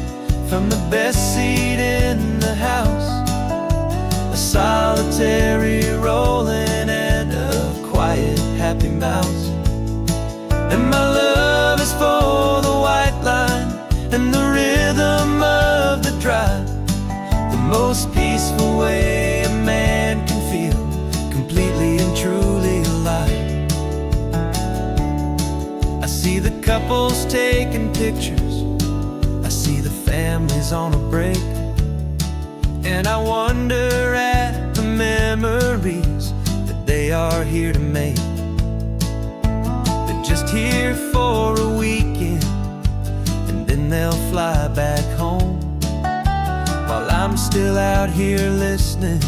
[SPEAKER 2] from the best seat in the house, a solitary rolling and a quiet happy mouse. And my love is for the white line and the rhythm of the drive, the most peaceful way a man can feel completely and truly alive. I see the couples taking pictures, I see the families on a break, and I wonder at the memories that they are here to make. They're just here for a weekend, and then they'll fly back home, while I'm still out here listening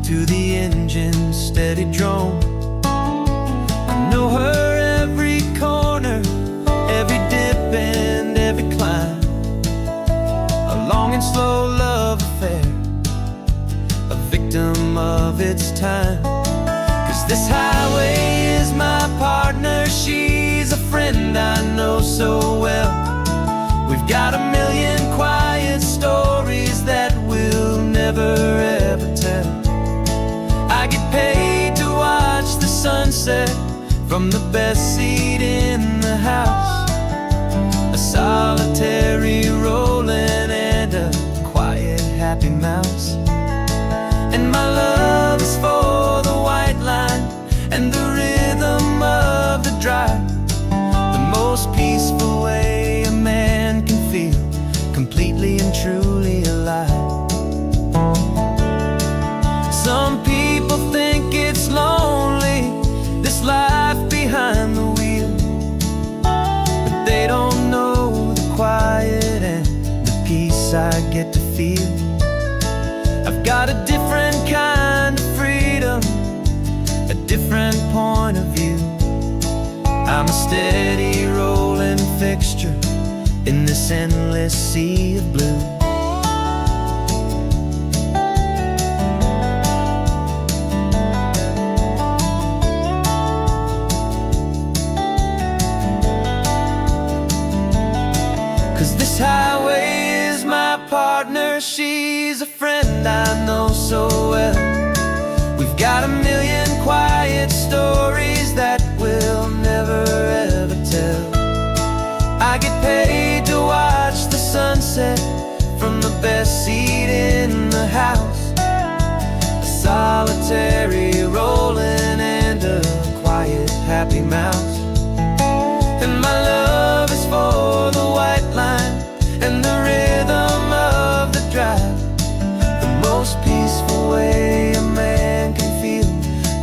[SPEAKER 2] to the engine's steady drone. I know her every corner, every dip and every climb, a long and slow love affair, a victim of its time. 'Cause this highway is my partner, she's a friend I know so well. We've got a million quiet stories that we'll never ever tell. I get paid to watch the sunset from the best seat in the house, a solitary rolling and a quiet happy mouse. And my love is for the white line and the rhythm of the drive, the most peaceful way a man can feel completely and truly alive. Some people think it's lonely, this life behind the wheel,
[SPEAKER 1] feel. I've got a different kind of freedom, a different point of view. I'm a steady rolling fixture in this endless sea of blue. This highway is my partner, she's a friend I know so well. We've got a million quiet stories that we'll never ever tell. I get paid to watch the sunset from the best seat in the house. A solitary rolling and a quiet happy mouse. And my love is for the white line and the rhythm of the drive, the most peaceful way a man can feel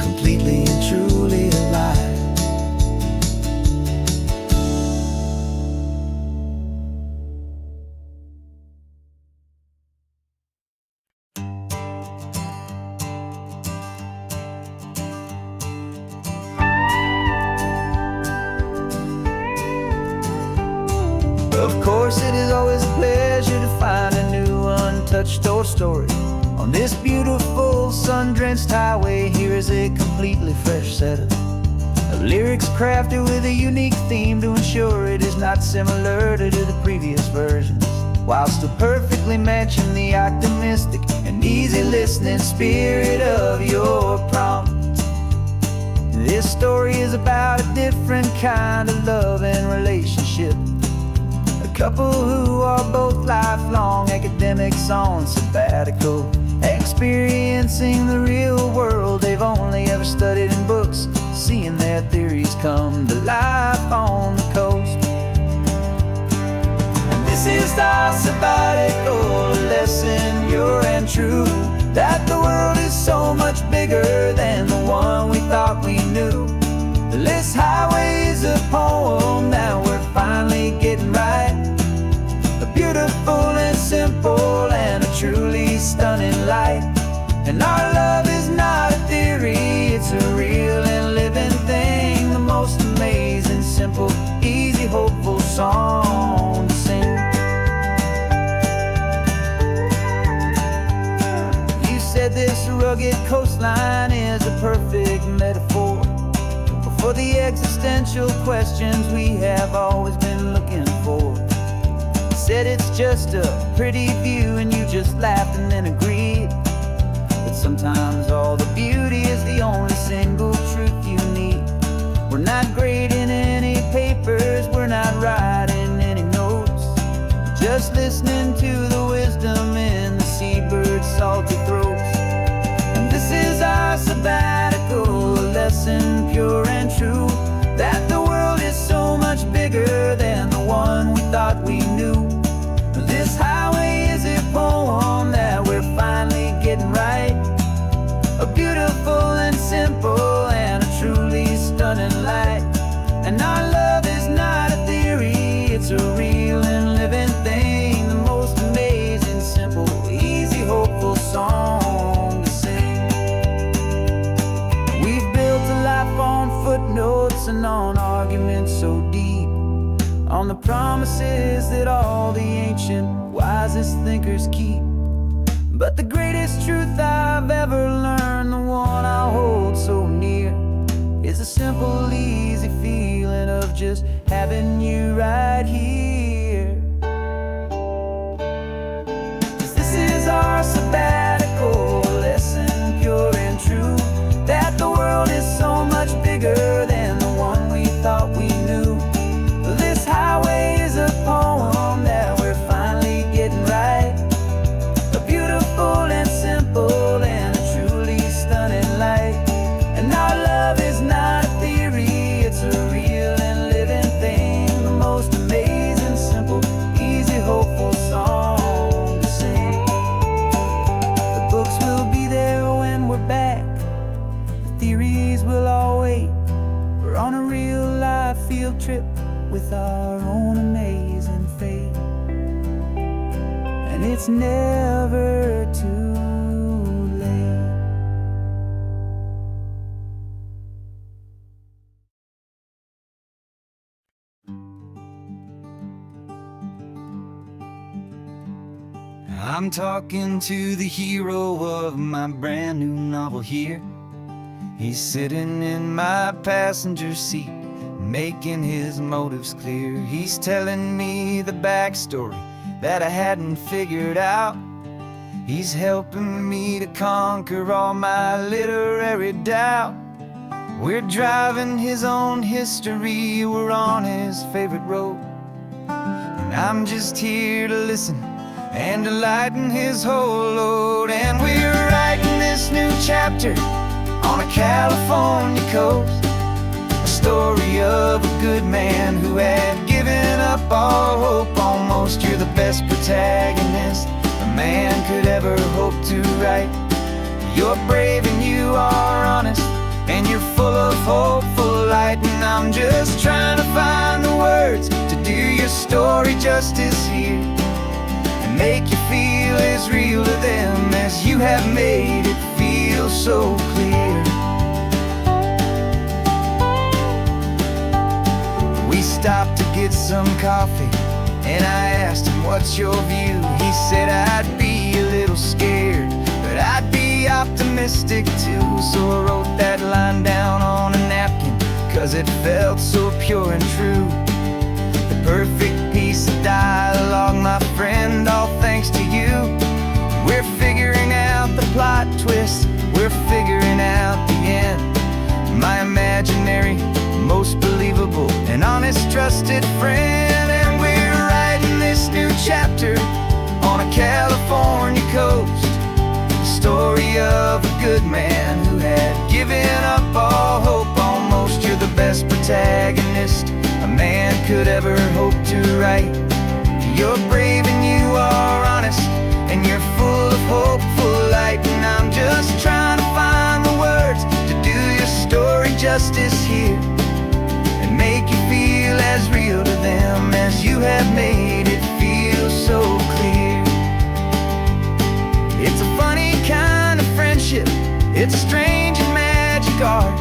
[SPEAKER 1] completely and truly alive. Of course, it is always a pleasure to find a new untouched old story. On this beautiful sun-drenched highway, here is a completely fresh set of lyrics crafted with a unique theme to ensure it is not similar to the previous versions, while still perfectly matching the optimistic and easy listening spirit of your prompt. This story is about a different kind of love and relationship. A couple who are both lifelong academics on sabbatical, experiencing the real world they've only ever studied in books, seeing their theories come to life on the coast. And this is our sabbatical lesson, pure and true, that the world is so much bigger than the one we thought we knew. This highway is a poem that we're finally getting right. A beautiful and simple and a truly stunning light. And our love is not a theory, it's a real and living thing. The most amazing, simple, easy, hopeful song to sing. You said this rugged coastline is a perfect metaphor for the existential questions we have always been looking for. Said it's just a pretty view and you just laughed and then agreed. But sometimes all the beauty is the only single truth you need. We're not grading any papers, we're not writing any notes, just listening to the wisdom in the seabird's salty throats. And this is our sabbatical lesson, pure and true, that the world is so much bigger than the one we thought we knew. This highway is a poem that we're finally getting right. A beautiful and simple and a truly stunning light. And our love is not a theory, it's a real and living thing. The most amazing, simple, easy, hopeful song to sing. We've built a life on footnotes and on arguments so deep, on the promises that all the ancient, wisest thinkers keep. But the greatest truth I've ever learned, the one I hold so near, is a simple, easy feeling of just having you right here. 'Cause this is our sabbatical lesson, pure and true, that the world is so much bigger than the one we thought we knew. This highway is a poem that we're finally getting right. A beautiful and simple and a truly stunning light. And our love is not a theory, it's a real and living thing. The most amazing, simple, easy, hopeful song to sing. The books will be there when we're back, the theories will all wait. We're on a real life field trip with our own amazing fate. And
[SPEAKER 2] and it's never too late. I'm talking to the hero of my brand new novel here. He's sitting in my passenger seat, making his motives clear. He's telling me the backstory that I hadn't figured out. He's helping me to conquer all my literary doubt. We're driving his own history, we're on his favorite road, and I'm just here to listen and to lighten his whole load. And we're writing this new chapter on a California coast, a story of a good man who had given up all hope almost. You're the best protagonist a man could ever hope to write. You're brave and you are honest, and you're full of hopeful light. And I'm just trying to find the words to do your story justice here, and make you feel as real to them as you have made it feel so clear. We stopped to get some coffee, and I asked him, what's your view? He said, I'd be a little scared, but I'd be optimistic too. So I wrote that line down on a napkin, 'cause it felt so pure and true. The perfect piece of dialogue, my friend, all thanks to you. We're figuring out the plot twist, we're figuring out the end. My imaginary, most believable and honest trusted friend. And we're writing this new chapter on a California coast, the story of a good man who had given up all hope almost. You're the best protagonist a man could ever hope to write. You're brave and you are honest, and you're full of hopeful light. And I'm just trying to find the words to do your story justice here, and make you feel as real to them as you have made it feel so clear. It's a funny kind of friendship, it's a strange and magic art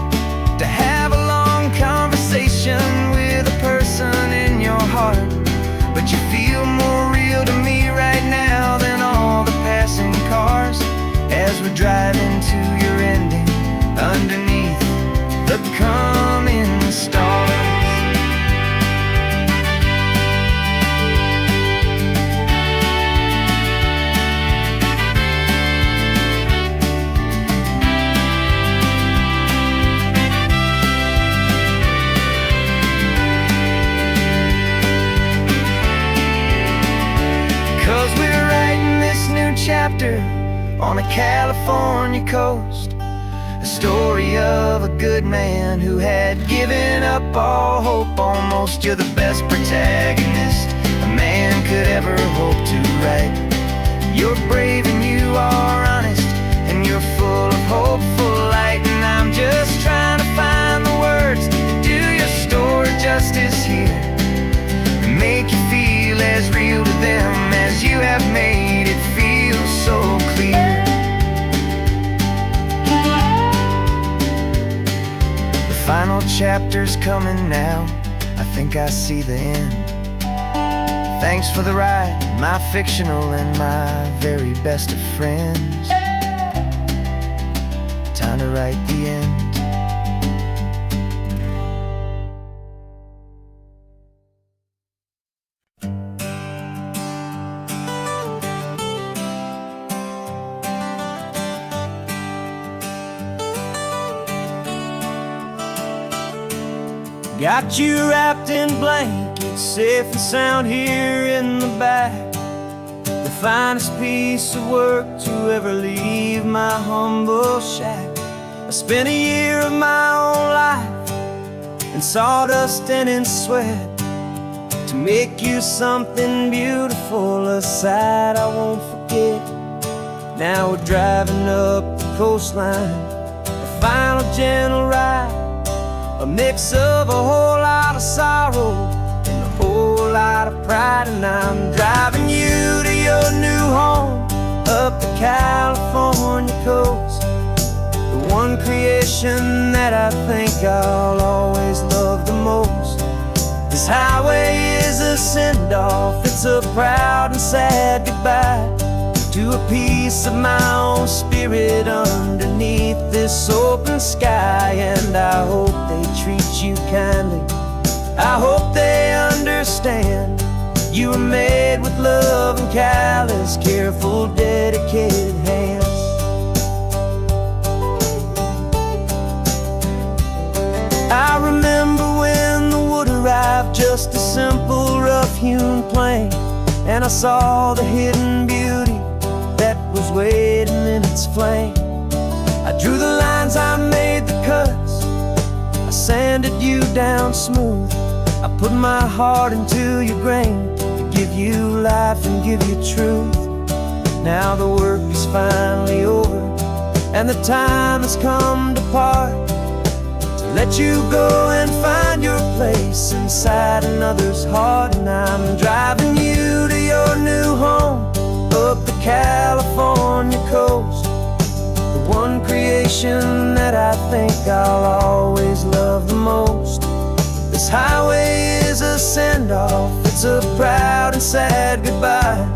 [SPEAKER 2] to have a long conversation with a person in your heart. But you feel more real to me right now than all the passing cars, as we're driving to your ending underneath the coming stars. 'Cause we're writing this new chapter on a California coast, a story of a good man who had given up all hope almost. You're the best protagonist a man could ever hope to write. You're brave and you are honest, and you're full of hopeful light. And I'm just trying to find the words to do your story justice here, and make you feel as real to them as you have made it feel so clear. The final chapter's coming now, I think I see the end. Thanks for the ride, my fictional and my very best of friends. Time to write the end. Got you wrapped in blankets, safe and sound here in the back. The finest piece of work to ever leave my humble shack. I spent a year of my own life in sawdust and in sweat to make you something beautiful, a sight I won't forget. Now we're driving up the coastline, the final gentle ride, a mix of a whole lot of sorrow and a whole lot of pride. And I'm driving you to your new home,
[SPEAKER 1] up the California coast. The one creation that I think I'll always love the most. This highway is a send-off, it's a proud and sad goodbye to a piece of my own spirit underneath this open sky. And I hope they treat you kindly, I hope they understand. You were made with love and callous, careful, dedicated hands. I remember when the wood arrived, just a simple rough-hewn plank, and I saw the hidden beauty that was waiting in its flame. I drew the lines, I made the cuts, I sanded you down smooth. I put my heart into your grain to give you life and give you truth. Now the work is finally over, and the time has come to part, to let you go and find your place inside another's heart. And I'm driving you to your new home, up the California coast. The one creation that I think I'll always love the most. This highway is a send-off, it's a proud and sad goodbye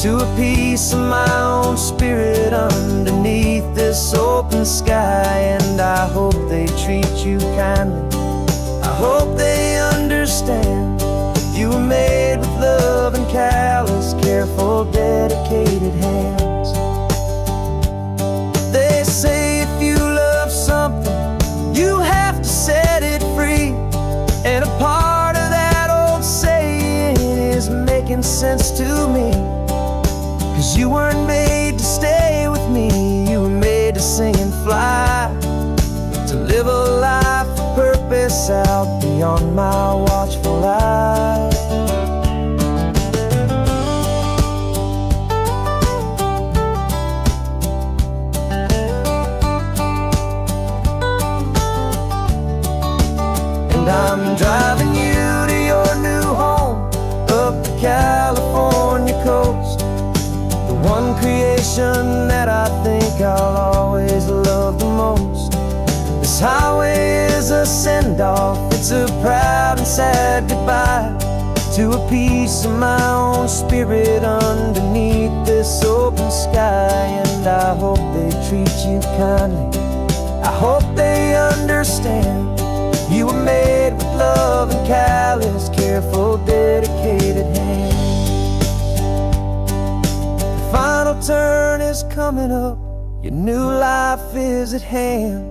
[SPEAKER 1] to a piece of my own spirit underneath this open sky. And I hope they treat you kindly, I hope they understand. You were made with love and callous, careful, dedicated hands. They say if you love something, you have to set it free. And a part of that old saying is making sense to me. 'Cause you weren't made to stay with me, you were made to sing and fly, to live a life of purpose out beyond my watchful eye. And I'm driving you to your new home, up the California coast. The one creation that I think I'll always love the most. This highway is a send-off, it's a proud and sad goodbye to a piece of my own spirit underneath this open sky. And I hope they treat you kindly, I hope they understand. You were made with love and callous, careful, dedicated hands. The final turn is coming up, your new life is at hand.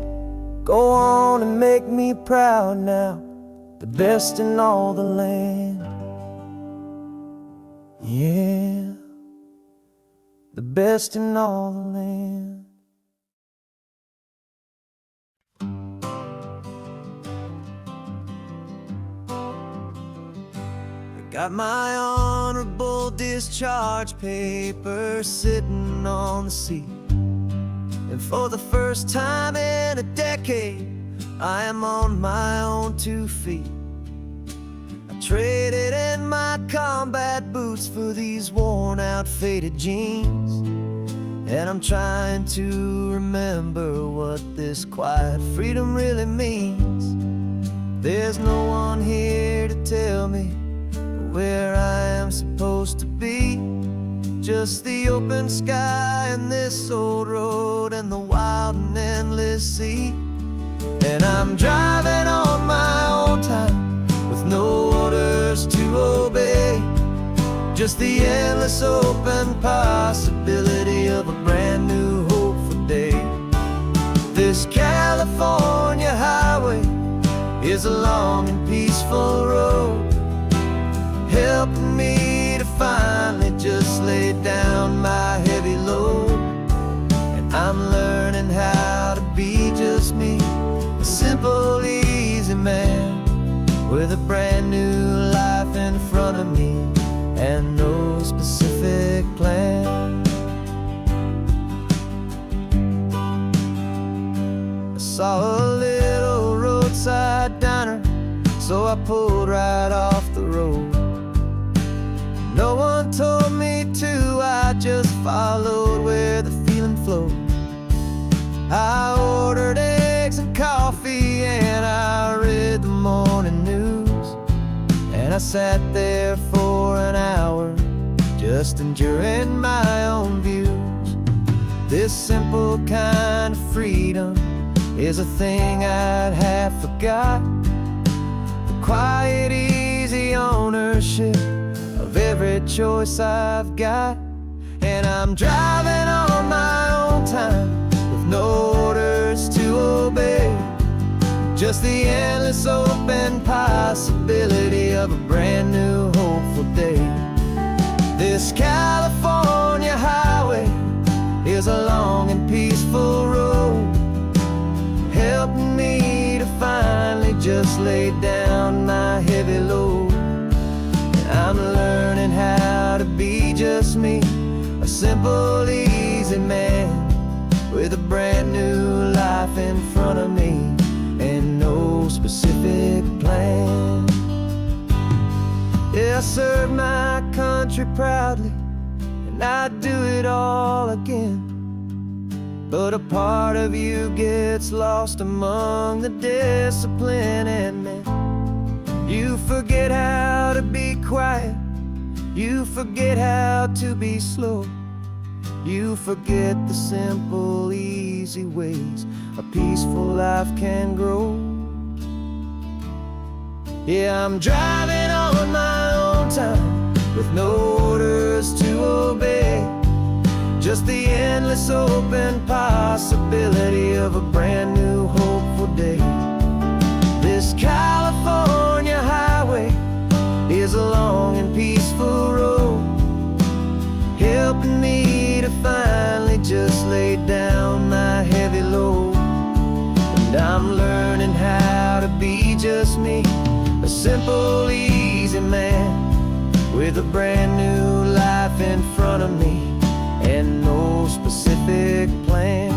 [SPEAKER 1] Go on and make me proud now, the best in all the land. Yeah, the best in all the land. Got my honorable discharge paper sitting on the seat, and for the first time in a decade, I am on my own 2 feet. I traded in my combat boots for these worn out faded jeans, and I'm trying to remember what this quiet freedom really means. There's no one here to tell me where I am supposed to be, just the open sky and this old road and the wild and endless sea. And I'm driving on my own time with no orders to obey, just the endless open possibility of a brand new hopeful day. This California highway is a long and peaceful road, helping me to finally just lay down my heavy load. And I'm learning how to be just me, a simple, easy man with a brand new life in front of me and no specific plan. I saw a little roadside diner, so I pulled right off the road. No one told me to, I just followed where sat there for an hour, just enduring my own views. This simple kind of freedom is a thing I'd have forgot. The quiet, easy ownership of every choice I've got. And I'm driving on my own time, with no orders to obey. Just the endless open possibility of a brand new hopeful day. This California highway is a long and peaceful road, helping me to finally just lay down my heavy load. And I'm learning how to be just me, a simple, easy man with a brand new life in front of me and no specific plan. Yeah, I serve my country proudly, and I'd do it all again. But a part of you gets lost among the discipline and men. You forget how to be quiet, you forget how to be slow. You forget the simple, easy ways a peaceful life can grow. Yeah, I'm driving on my own time, with no orders to obey. Just the endless open possibility of a brand new hopeful day. This California highway is a long and peaceful road, helping me to finally just lay down my heavy load. And I'm learning how to be just me, a simple, easy man with a brand new life in front of me and no specific plan.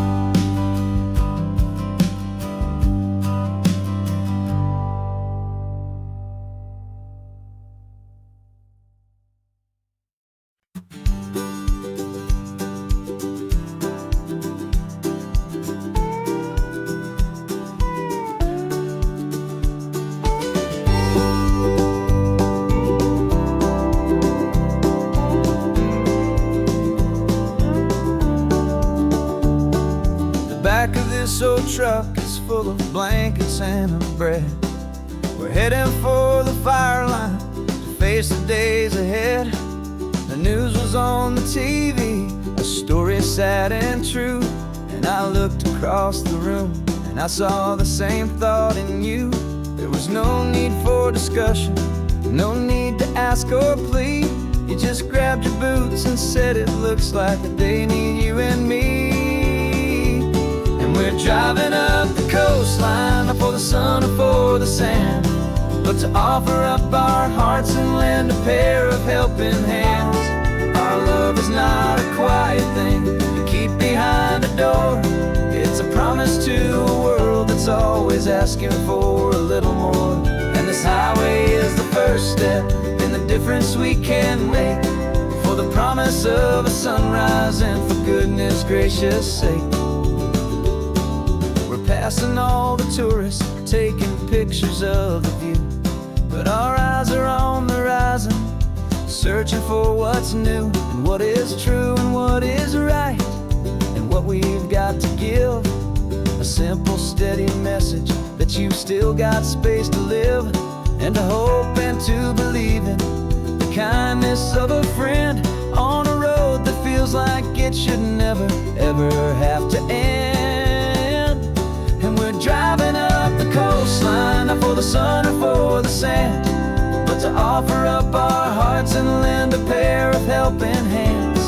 [SPEAKER 2] Back of this old truck is full of blankets and a bread. We're heading for the fire line to face the days ahead. The news was on the TV, a story sad and true. And I looked across the room and I saw the same thought in you. There was no need for discussion, no need to ask or plead. You just grabbed your boots and said it looks like a day need you and me. We're driving up the coastline, not for the sun or for the sand, but to offer up our hearts and lend a pair of helping hands. Our love is not a quiet thing you keep behind a door. It's a promise to a world that's always asking for a little more. And this highway is the first step in the difference we can make, for the promise of a sunrise and for goodness gracious sake. Passing all the tourists, taking pictures of the view, but our eyes are on the horizon, searching for what's new and what is true and what is right, and what we've got to give. A simple, steady message that you've still got space to live, and to hope and to believe in the kindness of a friend on a road that feels like it should never, ever have to end. And we're driving up the coastline, not for the sun or for the sand, but to offer up our hearts and lend a pair of helping hands.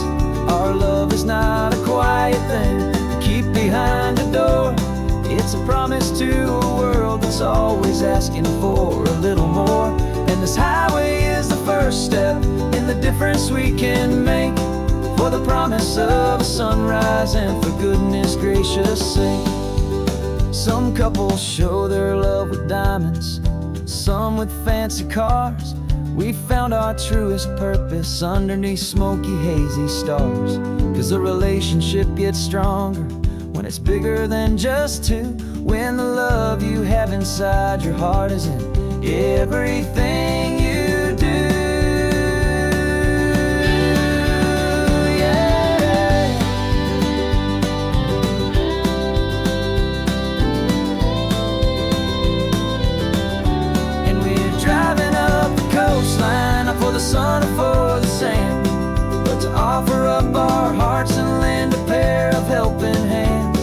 [SPEAKER 2] Our love is not a quiet thing to keep behind a door. It's a promise to a world that's always asking for a little more. And this highway is the first step in the difference we can make, for the promise of a sunrise and for goodness gracious sake. Some couples show their love with diamonds, some with fancy cars. We found our truest purpose underneath smoky, hazy stars. 'Cause a relationship gets stronger when it's bigger than just two, when the love you have inside your heart is in everything you
[SPEAKER 1] for the sand, but to offer up our hearts and lend a pair of helping hands.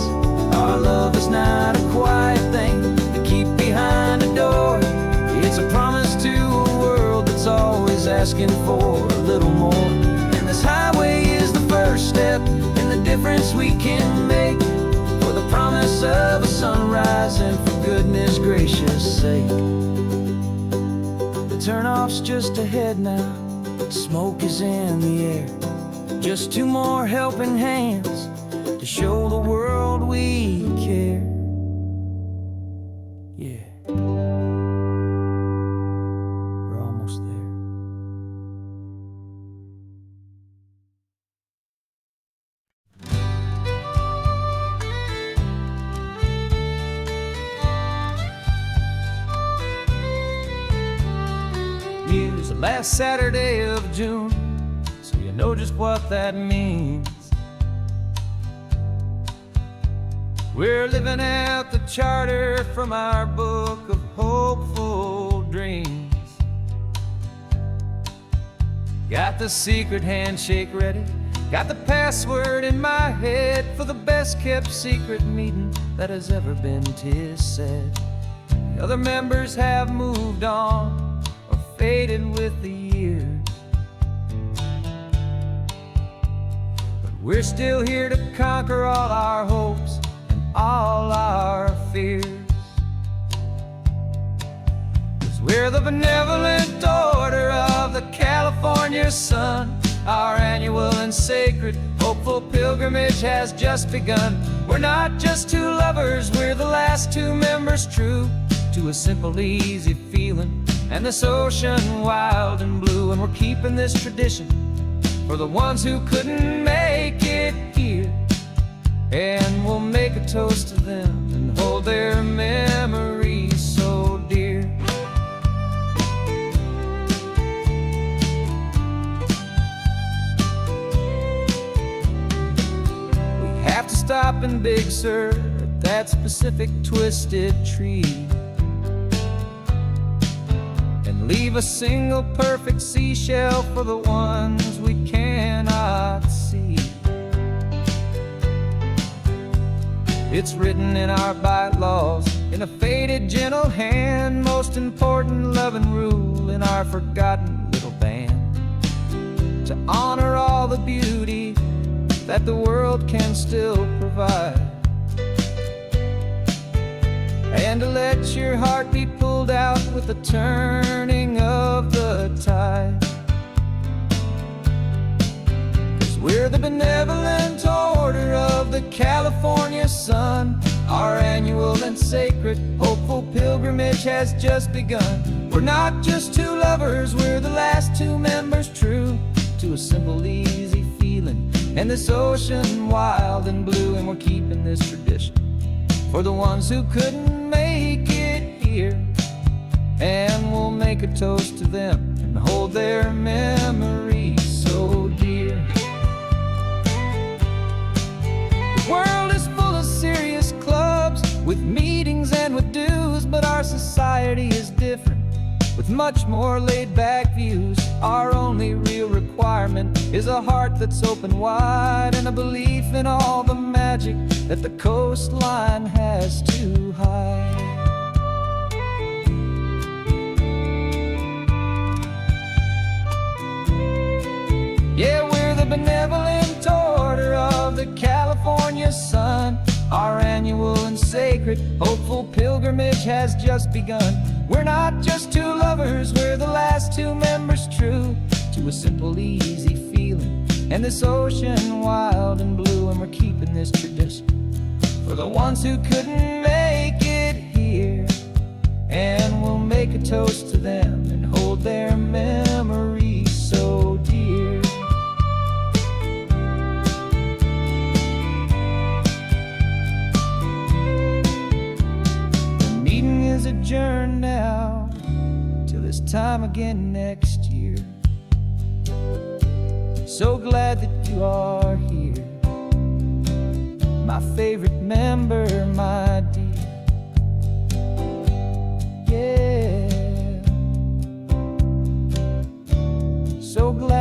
[SPEAKER 1] Our love is not a quiet thing to keep behind a door. It's a promise to a world that's always asking for a little more. And this highway is the first step in the difference we can make, for the promise of a sunrise and for goodness gracious sake. The turnoff's just ahead now, smoke is in the air. Just two more helping hands to show the world we care. Yeah, we're almost there. Use the last Saturday of June, so you know just what that means. We're living out the charter from our book of hopeful dreams. Got the secret handshake ready, got the password in my head for the best kept secret meeting that has ever been, 'tis said. The other members have moved on or faded with the years, but we're still here to conquer all our hopes and all our fears. 'Cause we're the benevolent order of the California sun. Our annual and sacred hopeful pilgrimage has just begun. We're not just two lovers, we're the last two members true to a simple, easy feeling and this ocean wild and blue. And we're keeping this tradition for the ones who couldn't make it here, and we'll make a toast to them and hold their memories so dear. We have to stop in Big Sur at that specific twisted tree and leave a single perfect seashell for the ones we cannot see. It's written in our bylaws in a faded gentle hand, most important love and rule in our forgotten little band, to honor all the beauty that the world can still provide, and to let your heart be pulled out with the turning of the tide. 'Cause we're the benevolent order of the California sun. Our annual and sacred hopeful pilgrimage has just begun. We're not just two lovers, we're the last two members true to a simple, easy feeling and this ocean wild and blue. And we're keeping this tradition for the ones who couldn't make it here, and we'll make a toast to them and hold their memories so dear. The world is full of serious clubs with meetings and with dues, but our society is different with much more laid-back views. Our only real requirement is a heart that's open wide and a belief in all the magic that the coastline has to hide. Yeah, we're the benevolent order of the California sun. Our annual and sacred hopeful pilgrimage has just begun. We're not just two lovers, we're the last two members true to a simple, easy feeling and this ocean wild and blue. And we're keeping this tradition for the ones who couldn't make it here, and we'll make a toast to them and hold their memories so dear. The meeting is adjourned now till this time again next year. So glad that you are here, my favorite member, my dear. Yeah, so glad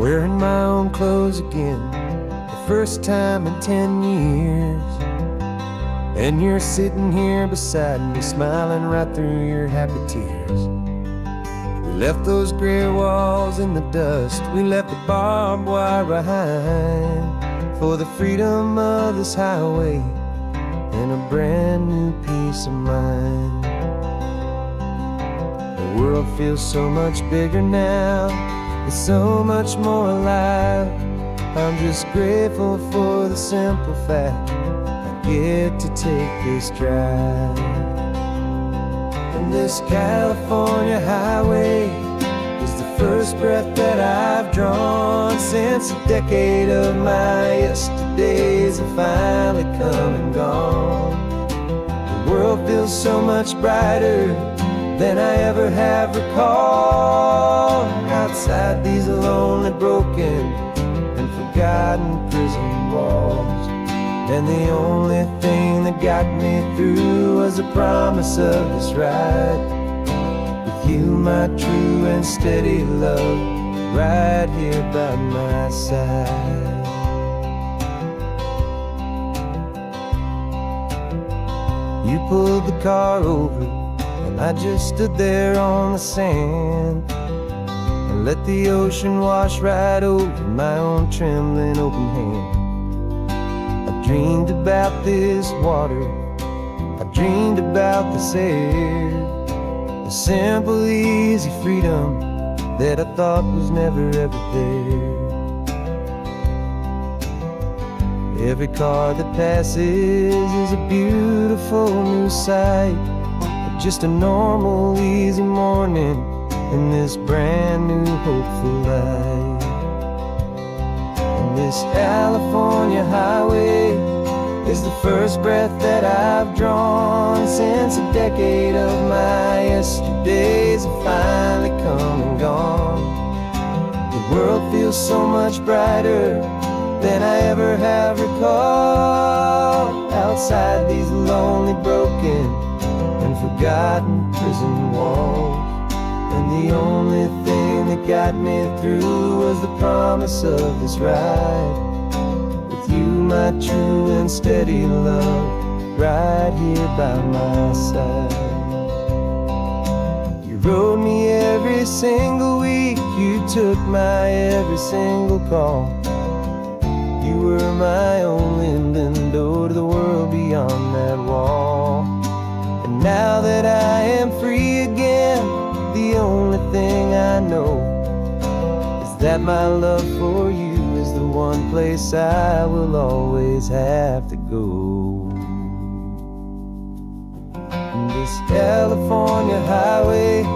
[SPEAKER 1] wearing my own clothes again, the first time in 10 years. And you're sitting here beside me, smiling right through your happy tears. We left those gray walls in the dust, we left the barbed wire behind, for the freedom of this highway and a brand new peace of mind. The world feels so much bigger now, it's so much more alive. I'm just grateful for the simple fact I get to take this drive. And this California highway is the first breath that I've drawn since a decade of my yesterdays have finally come and gone. The world feels so much brighter than I ever have recalled. Outside these lonely, broken, and forgotten prison walls. And the only thing that got me through was the promise of this ride with you, my true and steady love, right here by my side. You pulled the car over and I just stood there on the sand and let the ocean wash right over my own trembling open hand. I dreamed about this water, I dreamed about this air, the simple easy freedom that I thought was never ever there. Every car that passes is a beautiful new sight, but just a normal easy morning in this brand new hopeful life. And this California highway is the first breath that I've drawn since a decade of my yesterdays have finally come and gone. The world feels so much brighter than I ever have recalled. Outside these lonely, broken, and forgotten prison walls. And the only thing that got me through was the promise of this ride with you, my true and steady love, right here by my side. You rode me every single week, you took my every single call. You were my only window to the world beyond that wall. And now that I am free again, the only thing I know is that my love for you is the one place I will always have to go. And this California highway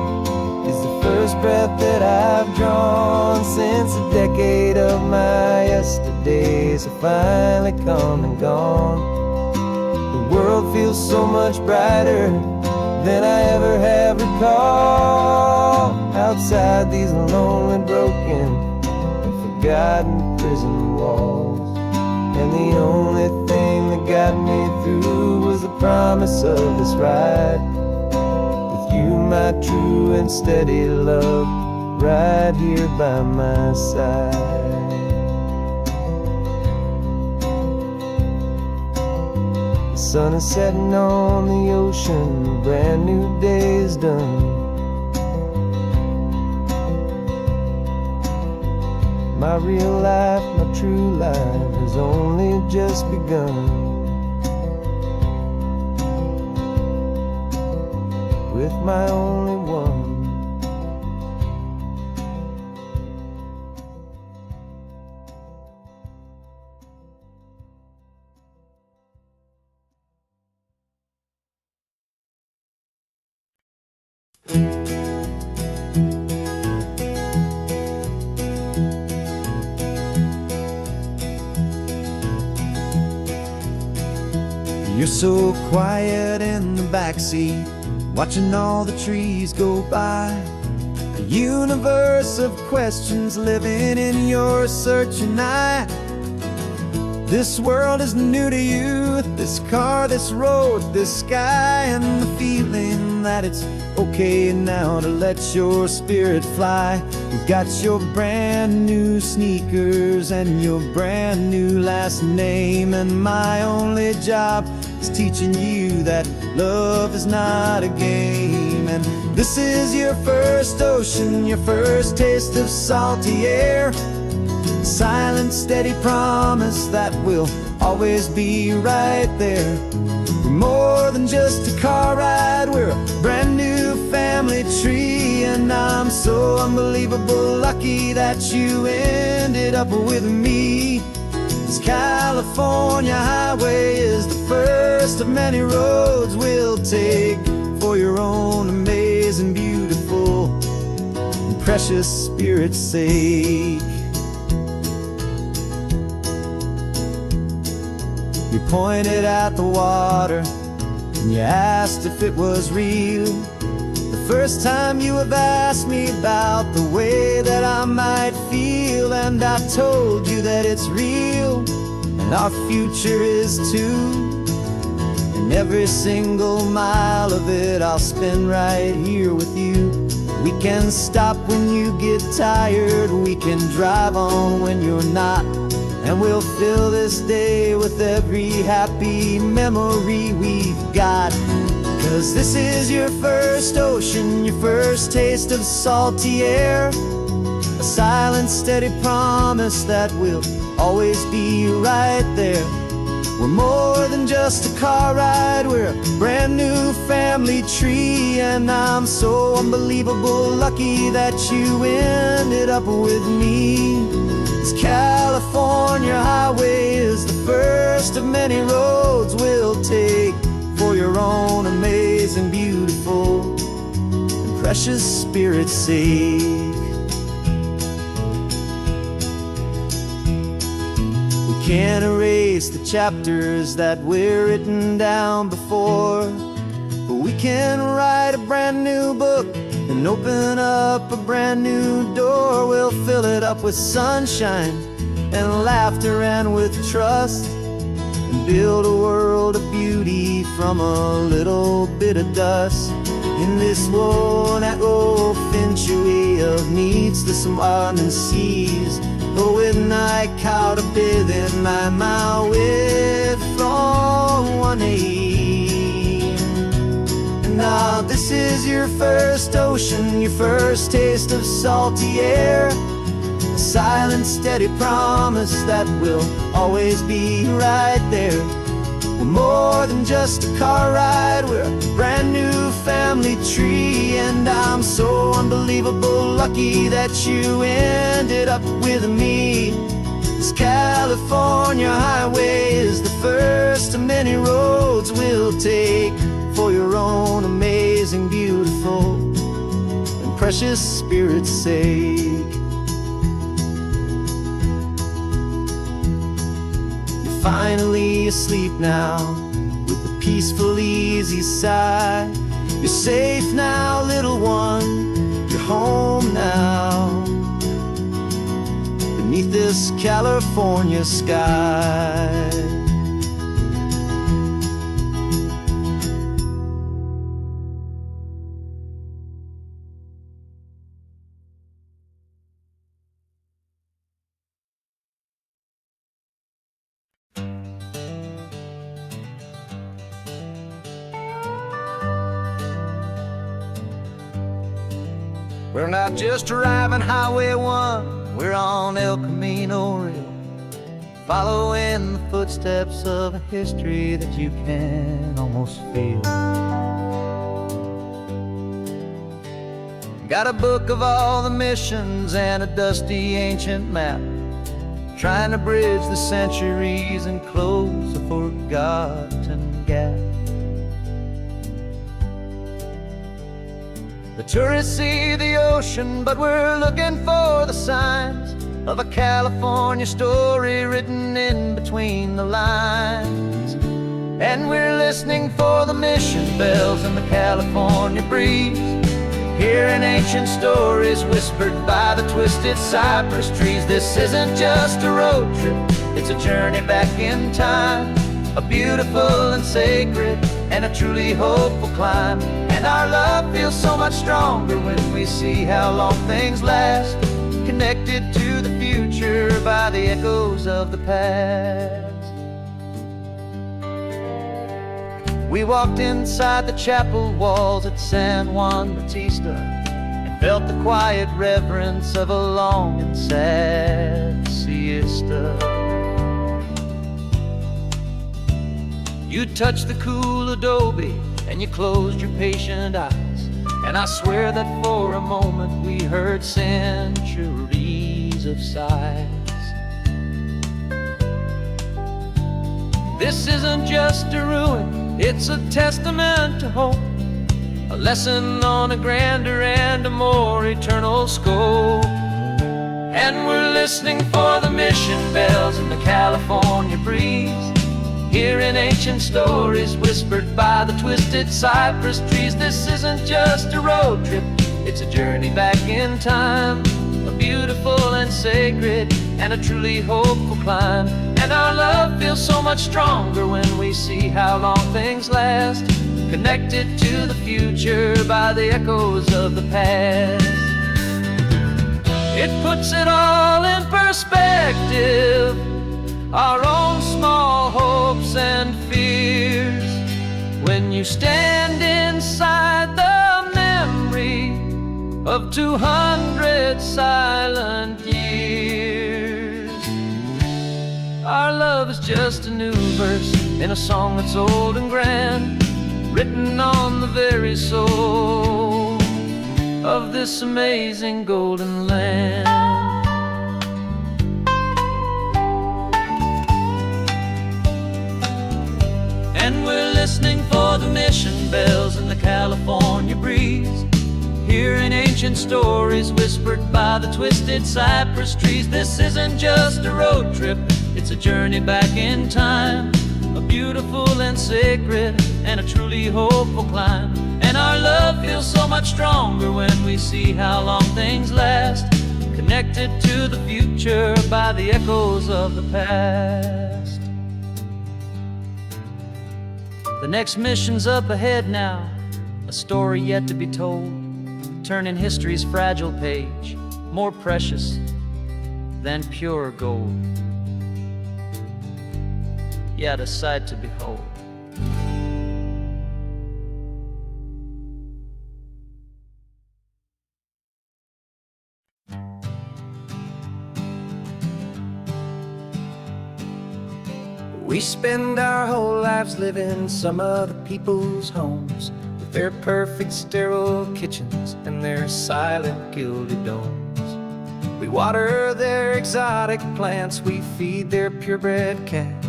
[SPEAKER 1] is the first breath that I've drawn since a decade of my yesterdays have finally come and gone. The world feels so much brighter than I ever have recalled. Outside these lonely, broken, and forgotten prison walls. And the only thing that got me through was the promise of this ride with you, my true and steady love, right here by my side. The sun is setting on the ocean, a brand new day is done. My real life, my true life has only just begun. With my only one.
[SPEAKER 2] You're so quiet in the backseat, watching all the trees go by. A universe of questions living in your searching eye. This world is new to you, this car, this road, this sky, and the feeling
[SPEAKER 1] that it's okay now to let your spirit fly. You've got your brand new sneakers and your brand new last name, and my only job is teaching you that love is not a game. And this is your first ocean, your first taste of salty air, silent, steady promise that we'll always be right there. We're more than just a car ride, we're a brand new family tree, and I'm so unbelievable lucky that you ended up with me. This California highway is the first of many roads we'll take for your own amazing, beautiful, and precious spirit's sake. You pointed at the water and you asked if it was real. The first time you have asked me about the way that I might feel, and I told you that it's real and our future is too. And every single mile of it I'll spend right here with you. We can stop when you get tired, we can drive on when you're not, and we'll fill this day with every happy memory we've got. 'Cause this is your first ocean, your first taste of salty air, a silent, steady promise that we'll always be right there. We're more than just a car ride, we're a brand new family tree, and I'm so unbelievable lucky that you ended up with me. This California highway is the first of many roads we'll take for your own amazing, beautiful, and precious spirit's sake. We can't erase the chapters that were written down before, but we can write a brand new book and open up a brand new door. We'll fill it up with sunshine and laughter and with trust, and build a world of beauty from a little bit of dust. In this world that finchuí of needs the summer seas, with night caught a bit in my mouth with from one aim. And now this is your first ocean, your first taste of salty air, a silent, steady promise that we'll always be right there. We're more than just a car ride, we're a brand new family tree, and I'm so unbelievable lucky that you ended up with me. This California highway is the first of many roads we'll take for your own amazing, beautiful, and precious spirit's sake. You're finally asleep now with a peaceful, easy sigh. You're safe now, little one, you're home now, beneath this California sky. We're not just driving Highway 1, we're on El Camino Real, following the footsteps of a history that you can almost feel. Got a book of all the missions and a dusty ancient map, trying to bridge the centuries and close a forgotten gap. The tourists see the ocean, but we're looking for the signs of a California story written in between the lines. And we're listening for the mission bells in the California breeze, hearing ancient stories whispered by the twisted cypress trees. This isn't just a road trip, it's a journey back in time, a beautiful and sacred and a truly hopeful climb. And our love feels so much stronger when we see how long things last, connected to the future by the echoes of the past. We walked inside the chapel walls at San Juan Bautista and felt the quiet reverence of a long and sad siesta. You touched the cool adobe and you closed your patient eyes, and I swear that for a moment we heard centuries of sighs. This isn't just a ruin, it's a testament to hope, a lesson on a grander and a more eternal scope. And we're listening for the mission bells in the California breeze, hearing ancient stories whispered by the twisted cypress trees. This isn't just a road trip, it's a journey back in time, a beautiful and sacred and a truly hopeful climb. And our love feels so much stronger when we see how long things last, connected to the future by the echoes of the past. It puts it all in perspective, our own small hopes and fears, when you stand inside the memory of 200 silent years. Our love is just a new verse in a song that's old and grand, written on the very soul of this amazing golden land. And we're listening for the mission bells in the California breeze, hearing ancient stories whispered by the twisted cypress trees. This isn't just a road trip, it's a journey back in time, a beautiful and sacred and a truly hopeful climb. And our love feels so much stronger when we see how long things last, connected to the future by the echoes of the past. The next mission's up ahead now, a story yet to be told, turning history's fragile page more precious than pure gold. Yet a sight to behold. We spend our whole lives living some other people's homes, with their perfect sterile kitchens and their silent gilded domes. We water their exotic plants, we feed their purebred cat,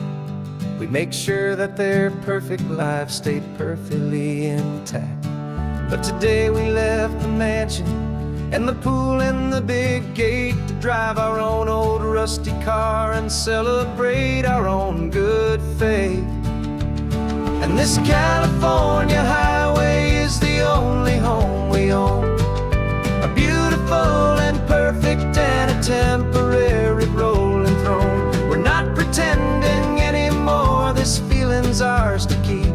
[SPEAKER 1] we make sure that their perfect lives stay perfectly intact. But today we left the mansion and the pool and the big gate to drive our own old rusty car and celebrate our own good faith. And this California highway is the only home we own, a beautiful and perfect and a temporary rolling throne. We're not pretending anymore, this feeling's ours to keep,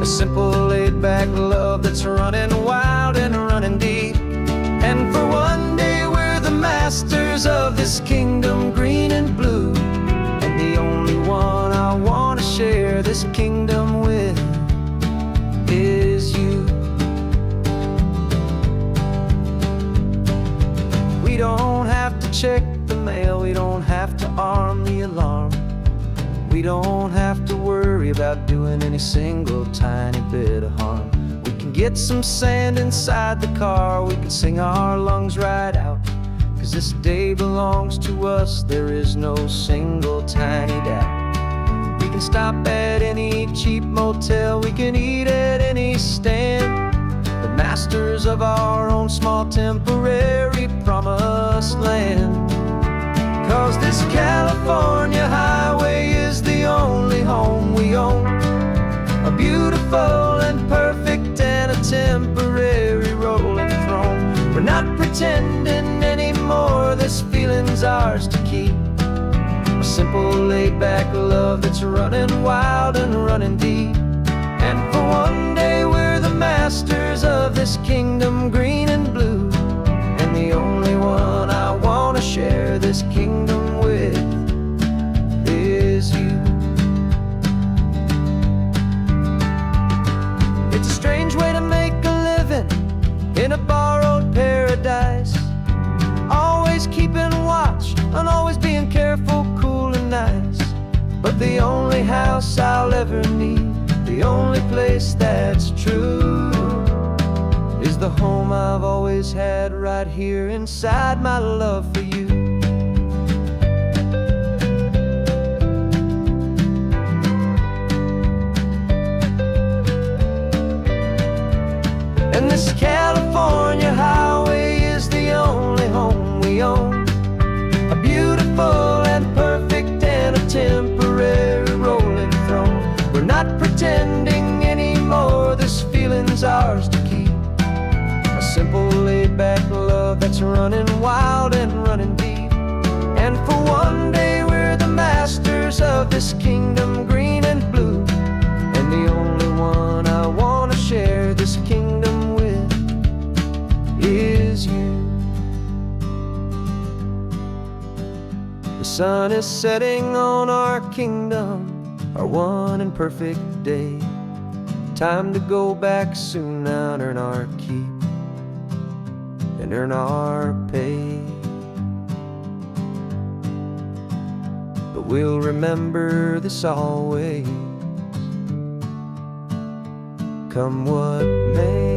[SPEAKER 1] a simple laid-back love that's running wild and running deep. And for one day we're the masters of this kingdom green and blue, and the only one I want to share this kingdom with is you. We don't have to check the mail, we don't have to arm the alarm, we don't have to worry about doing any single tiny bit of harm. We can get some sand inside the car, we can sing our lungs right out, 'cause this day belongs to us, there is no single tiny doubt. We can stop at any cheap motel, we can eat at any stand, the masters of our own small temporary promised land. 'Cause this California highway is the only home we own, a beautiful and perfect and a temporary rolling throne. We're not pretending anymore, this feeling's ours to keep, a simple laid-back love that's running wild and running deep. And one day we're the masters of this kingdom, green and blue. And the only one I want to share this kingdom with is you. It's a strange way to make a living in a borrowed paradise, always keeping watch and always being careful, cool and nice. But the only house I'll ever need, the only place that's true, is the home I've always had right here inside my love for you. And this California highway is the only home we own, a beautiful and perfect and a temporary rolling throne. We're not pretending anymore, this feeling's ours to keep. A simple laid-back love that's running wild and running deep. And for one day we're the masters of this kingdom, green and blue. And the only one I want to share this kingdom with is you. The sun is setting on our kingdom, our one and perfect day. Time to go back soon now and earn our keep and earn our pay. But we'll remember this always, come what may.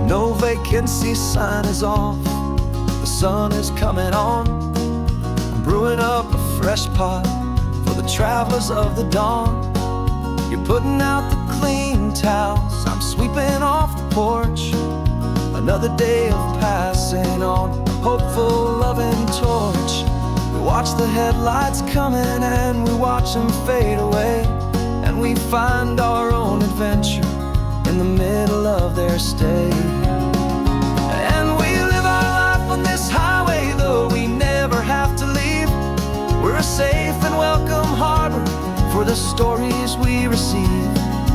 [SPEAKER 1] No vacancy sign is off, the sun is coming on. I'm brewing up a fresh pot for the travelers of the dawn. You're putting out the clean towels, I'm sweeping off the porch. Another day of passing on, a hopeful, loving torch. We watch the headlights coming and we watch them fade away, and we find our own adventure in the middle of their stay. And we live our life on this highway, though we never have to leave. We're a safe and welcome harbor for the stories we receive.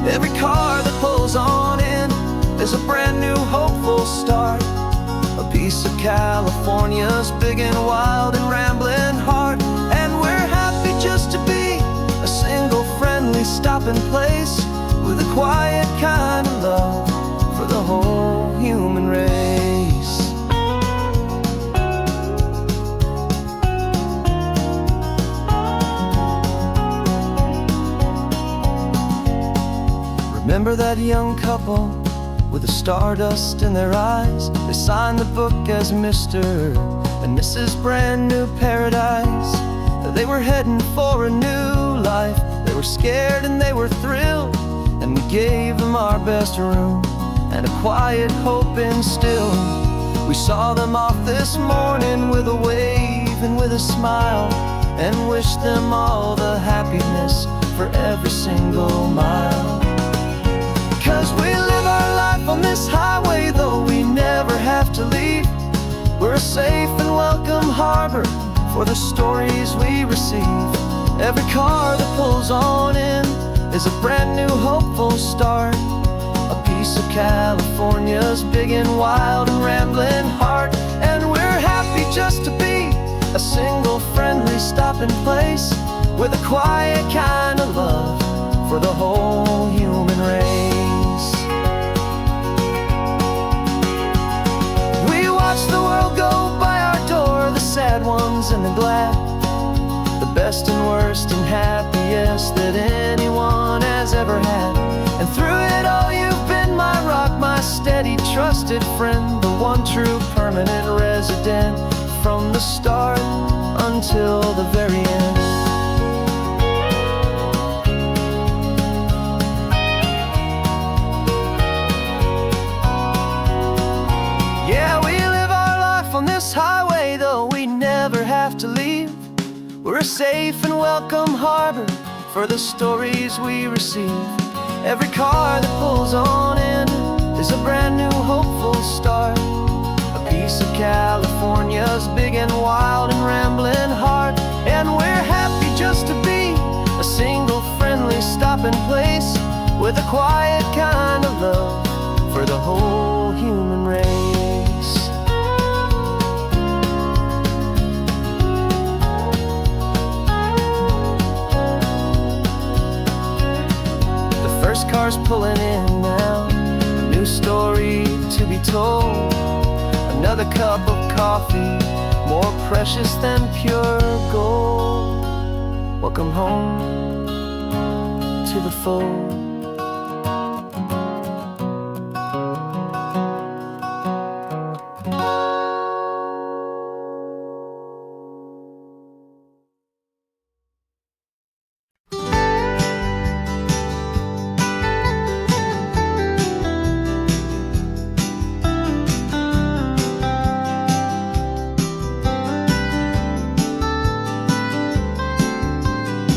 [SPEAKER 1] Every car that pulls on in is a brand new hopeful start, a piece of California's big and wild and rambling heart. And we're happy just to be a single friendly stopping place, with a quiet kind of love for the whole human race. Remember that young couple with the stardust in their eyes? They signed the book as Mr. and Mrs. Brand New Paradise. They were heading for a new life. They were scared and they were thrilled, and we gave them our best room and a quiet hope instilled. We saw them off this morning with a wave and with a smile, and wished them all the happiness for every single mile. 'Cause we live our life on this highway, though we never have to leave. We're a safe and welcome harbor for the stories we receive. Every car that pulls on in is a brand new hopeful start, a piece of California's big and wild and rambling heart. And we're happy just to be a single friendly stopping place, with a quiet kind of love for the whole human race. We watch the world go by our door, the sad ones and the glad, the best and worst and happiest that anyone has ever had. And through it all you've been my rock, my steady trusted friend, the one true permanent resident, from the start until the very end. We're a safe and welcome harbor for the stories we receive. Every car that pulls on in is a brand new hopeful start. A piece of California's big and wild and rambling heart. And we're happy just to be a single friendly stopping place with a quiet kind of love for the whole human race. First car's pulling in now, a new story to be told. Another cup of coffee, more precious than pure gold. Welcome home to the fold.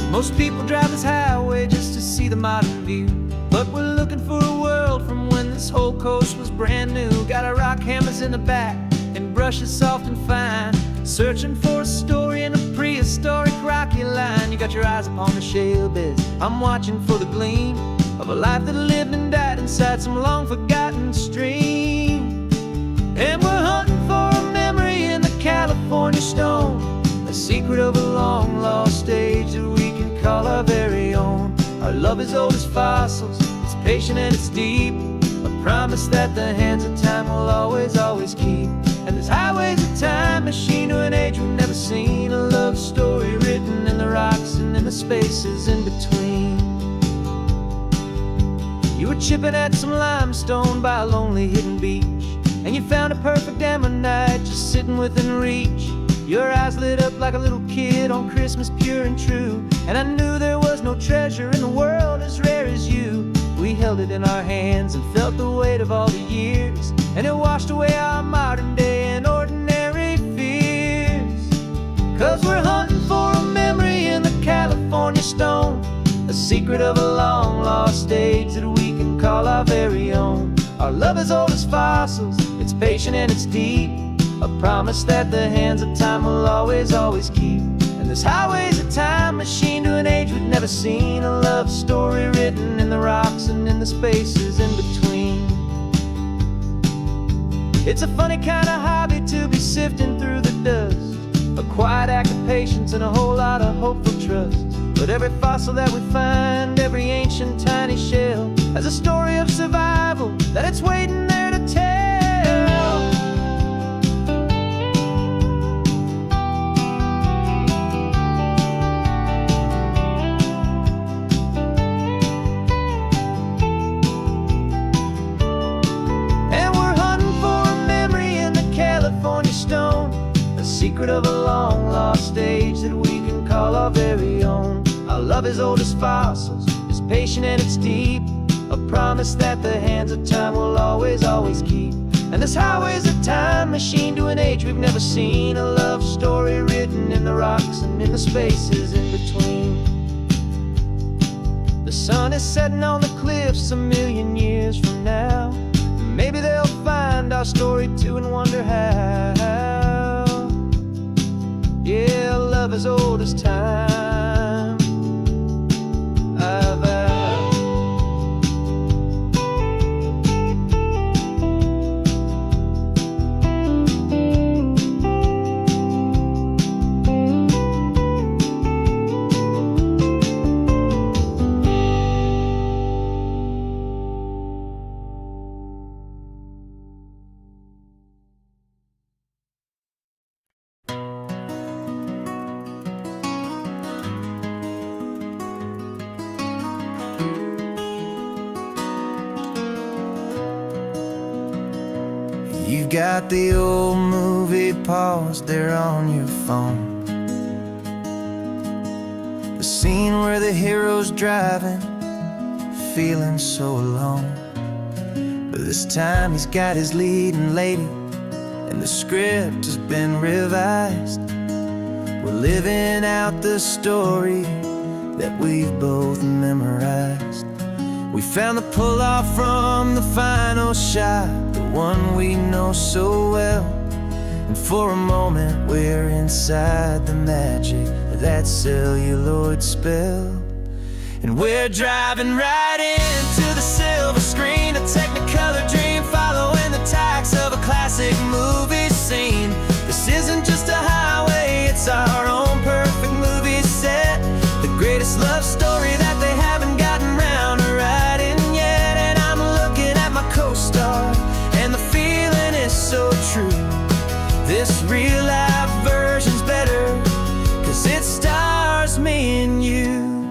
[SPEAKER 1] Most people drive this highway just to see the modern view, but we're looking for a world from when this whole coast was brand new. Got our rock hammers in the back and brushes soft and fine, searching for a story in a prehistoric rocky line. You got your eyes upon the shale beds, I'm watching for the gleam of a life that lived and died inside some long forgotten stream. And we're hunting for a memory in the California stone, a secret of a long lost age that we can call our very own. Our love is old as fossils, it's patient and it's deep, a promise that the hands of time will always, always keep. And this highway's a time machine to an age we've never seen, a love story written in the rocks and in the spaces in between. You were chipping at some limestone by a lonely hidden beach, and you found a perfect ammonite just sitting within reach. Your eyes lit up like a little kid on Christmas, pure and true, and I knew there was no treasure in the world as rare as you. We held it in our hands and felt the weight of all the years, and it washed away our modern day and ordinary fears. 'Cause we're hunting for a memory in the California stone, a secret of a long lost age that we can call our very own. Our love is old as fossils, it's patient and it's deep, a promise that the hands of time will always, always keep. And this highway's a time machine to an age we've never seen, a love story written in the rocks and in the spaces in between. It's a funny kind of hobby to be sifting through the dust, a quiet act of patience and a whole lot of hopeful trust. But every fossil that we find, every ancient tiny shell, has a story of survival that it's waiting there to tell. Secret of a long lost age that we can call our very own. Our love is old as fossils, it's patient and it's deep, a promise that the hands of time will always, always keep. And this highway's a time machine to an age we've never seen, a love story written in the rocks and in the spaces in between. The sun is setting on the cliffs a million years from now, maybe they'll find our story too and wonder how. Yeah, love as old as time, I vow. You've got the old movie paused there on your phone, the scene where the hero's driving, feeling so alone. But this time he's got his leading lady, and the script has been revised. We're living out the story that we've both memorized. We found the pull-off from the final shot, the one we know so well. And for a moment we're inside the magic of that celluloid spell. And we're driving right into the silver screen, a technicolor dream following the tacks of a classic movie scene. This isn't just a highway, it's our own perfect movie set, the greatest love story that they haven't gotten round to writing yet. And I'm looking at my co-star, and the feeling is so true. This real-life version's better, 'cause it stars me and you.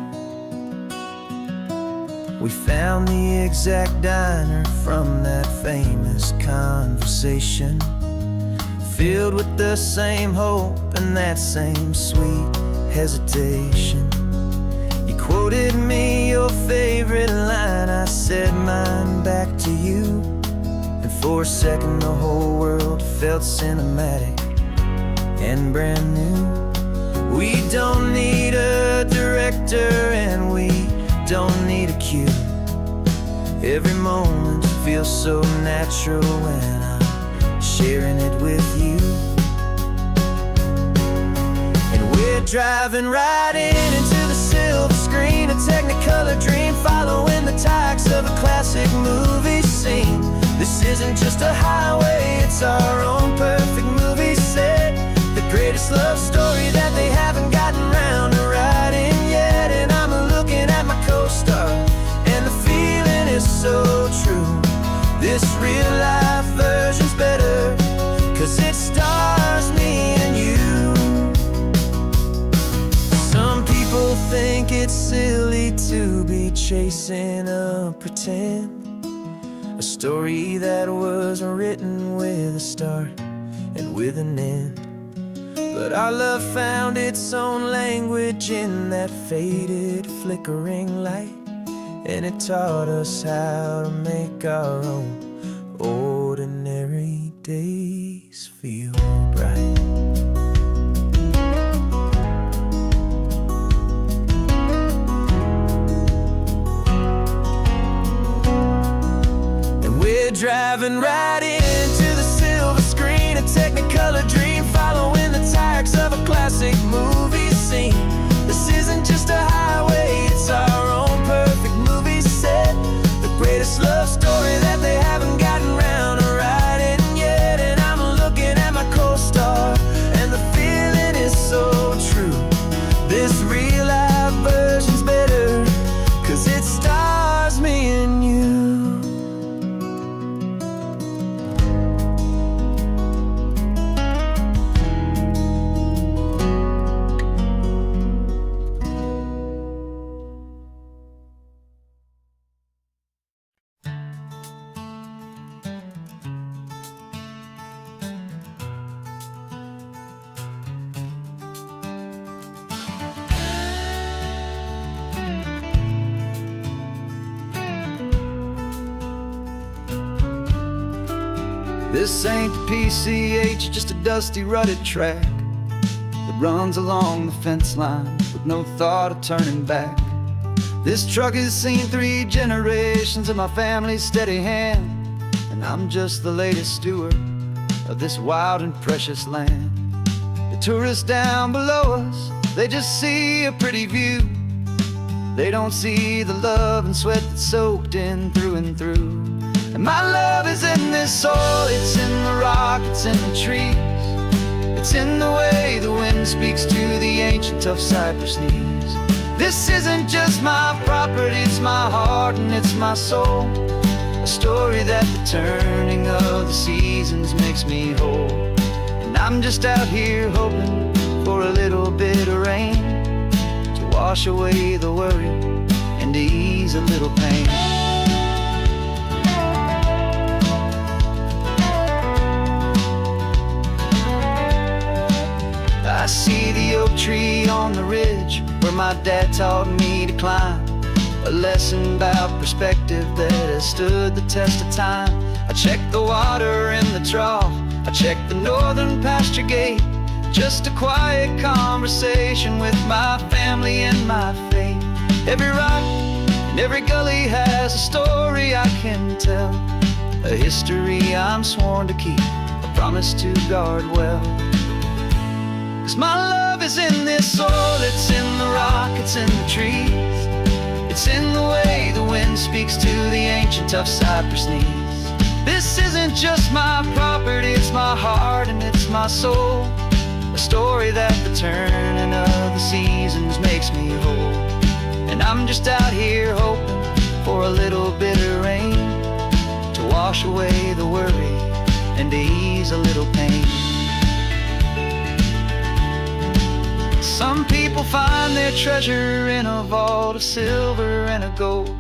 [SPEAKER 1] We found the exact diner from that famous conversation, filled with the same hope and that same sweet hesitation. You quoted me your favorite line, I said mine back to you. And for a second the whole world felt cinematic and brand new. We don't need a director and we don't need a cue. Every moment feels so natural when I'm sharing it with you. And we're driving right into the silver screen, a technicolor dream following the tacks of a classic movie scene. This isn't just a highway, it's our own perfect movie set, the greatest love story that they haven't gotten round to writing yet. And I'm looking at my co-star, and the feeling is so true. This real-life version's better, 'cause it stars me and you. Some people think it's silly to be chasing a pretend, a story that was written with a start and with an end. But our love found its own language in that faded, flickering light, and it taught us how to make our own ordinary days feel bright. And we're driving right into the silver screen, a technicolor dream following the tacks of a classic movie scene. This isn't just a highway, it's our own perfect movie set, the greatest love story that they haven't gotten round to writing yet. And I'm looking at my co-star, and the feeling is so true. This real-life version's better, 'cause it stars me and you.
[SPEAKER 2] This ain't the PCH, just a dusty, rutted track that runs along the fence line with no thought of turning back. This truck has seen 3 generations of my family's steady hand, and I'm just the latest steward of this wild and precious land. The tourists down below us, they just see a pretty view. They don't see the love and sweat that's soaked in through and through. And my love is in this soil, it's in the rock, it's in the trees. It's in the way the wind speaks to the ancient tough cypress knees. This isn't just my property, it's my heart and it's my soul. A story that the turning of the seasons makes me whole. And I'm just out here hoping for a little bit of rain to wash away the worry and to ease a little pain. I see the oak tree on the ridge where my dad taught me to climb, a lesson about perspective that has stood the test of time. I check the water in the trough, I check the northern pasture gate, Just a quiet conversation with my family and my faith. Every rock and every gully has a story I can tell, a history I'm sworn to keep, a promise to guard well. 'Cause my love is in this soil, it's in the rock, it's in the trees. It's in the way the wind speaks to the ancient tough cypress knees. This isn't just my property, it's my heart and it's my soul, a story that the turning of the seasons makes me whole. And I'm just out here hoping for a little bit of rain to wash away the worry and to ease a little pain. Some people find their treasure in a vault of silver and a gold,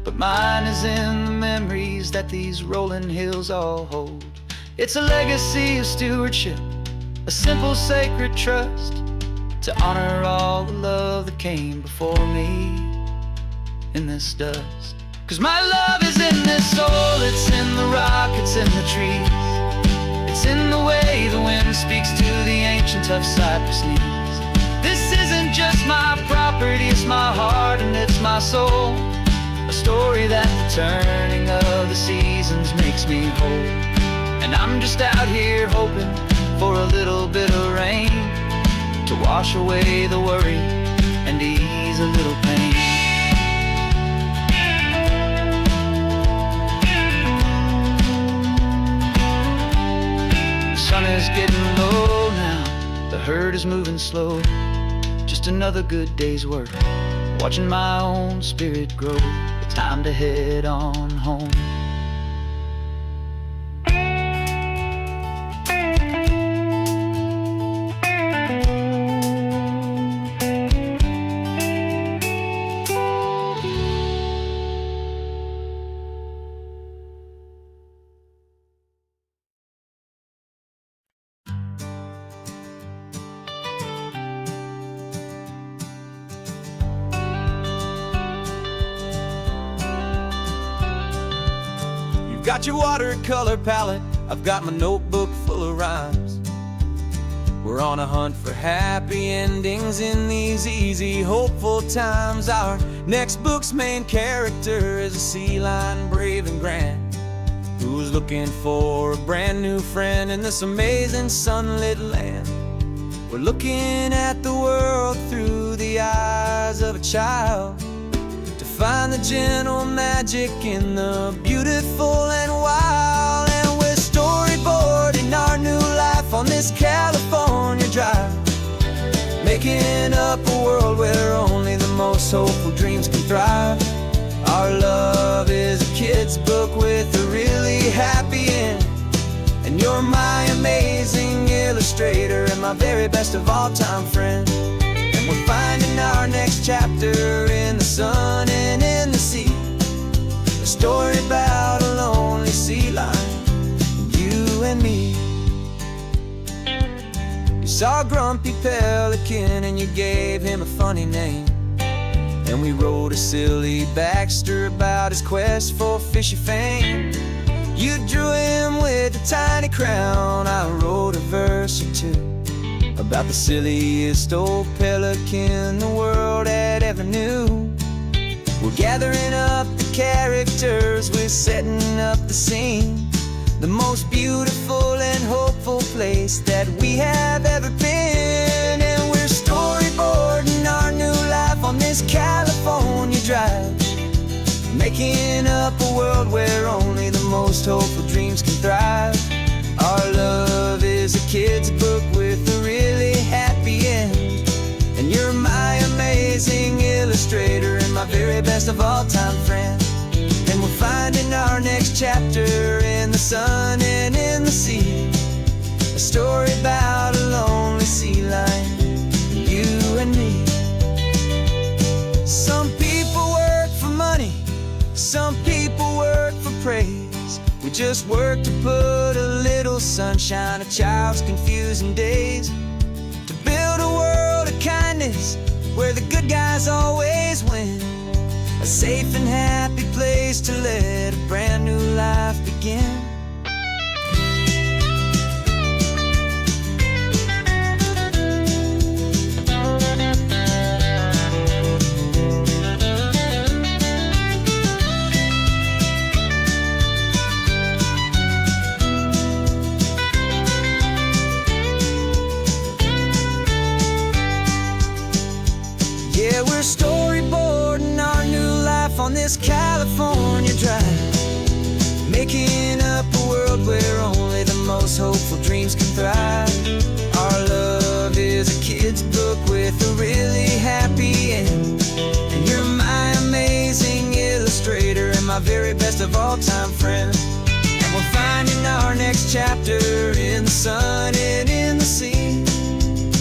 [SPEAKER 2] but mine is in the memories that these rolling hills all hold. It's a legacy of stewardship, a simple sacred trust, to honor all the love that came before me in this dust. 'Cause my love is in this soul, it's in the rock, it's in the trees. It's in the way the wind speaks to the ancient tough cypress knees. This isn't just my property, it's my heart and it's my soul, a story that the turning of the seasons makes me whole. And I'm just out here hoping for a little bit of rain to wash away the worry and ease a little pain. The sun is getting low now, the herd is moving slow. Just another good day's work, watching my own spirit grow. Time to head on home.
[SPEAKER 1] Got your watercolor palette, I've got my notebook full of rhymes. We're on a hunt for happy endings in these easy, hopeful times. Our next book's main character is a sea lion, brave and grand, who's looking for a brand new friend in this amazing sunlit land. We're looking at the world through the eyes of a child, find the gentle magic in the beautiful and wild. And we're storyboarding our new life on this California drive, making up a world where only the most hopeful dreams can thrive. Our love is a kid's book with a really happy end, and you're my amazing illustrator and my very best of all time friend. We're finding our next chapter in the sun and in the sea, a story about a lonely sea lion, you and me. You saw a grumpy pelican and you gave him a funny name, and we wrote a silly Baxter about his quest for fishy fame. You drew him with a tiny crown, I wrote a verse or two about the silliest old pelican the world had ever knew. We're gathering up the characters, we're setting up the scene, the most beautiful and hopeful place that we have ever been. And we're storyboarding our new life on this California drive, making up a world where only the most hopeful dreams can thrive. Our love is a kid's book with a really happy end, and you're my amazing illustrator and my very best of all time friend. And we're finding our next chapter in the sun and in the sea, a story about a lonely sea lion, you and me. Some people work for money, some people work for praise. We just work to put a little sunshine, a child's confusing days, to build a world of kindness where the good guys always win, a safe and happy place to let a brand new life begin. this California drive, making up a world where only the most hopeful dreams can thrive. Our love is a kid's book with a really happy end, and you're my amazing illustrator and my very best of all-time friend. And we're finding our next chapter in the sun and in the sea,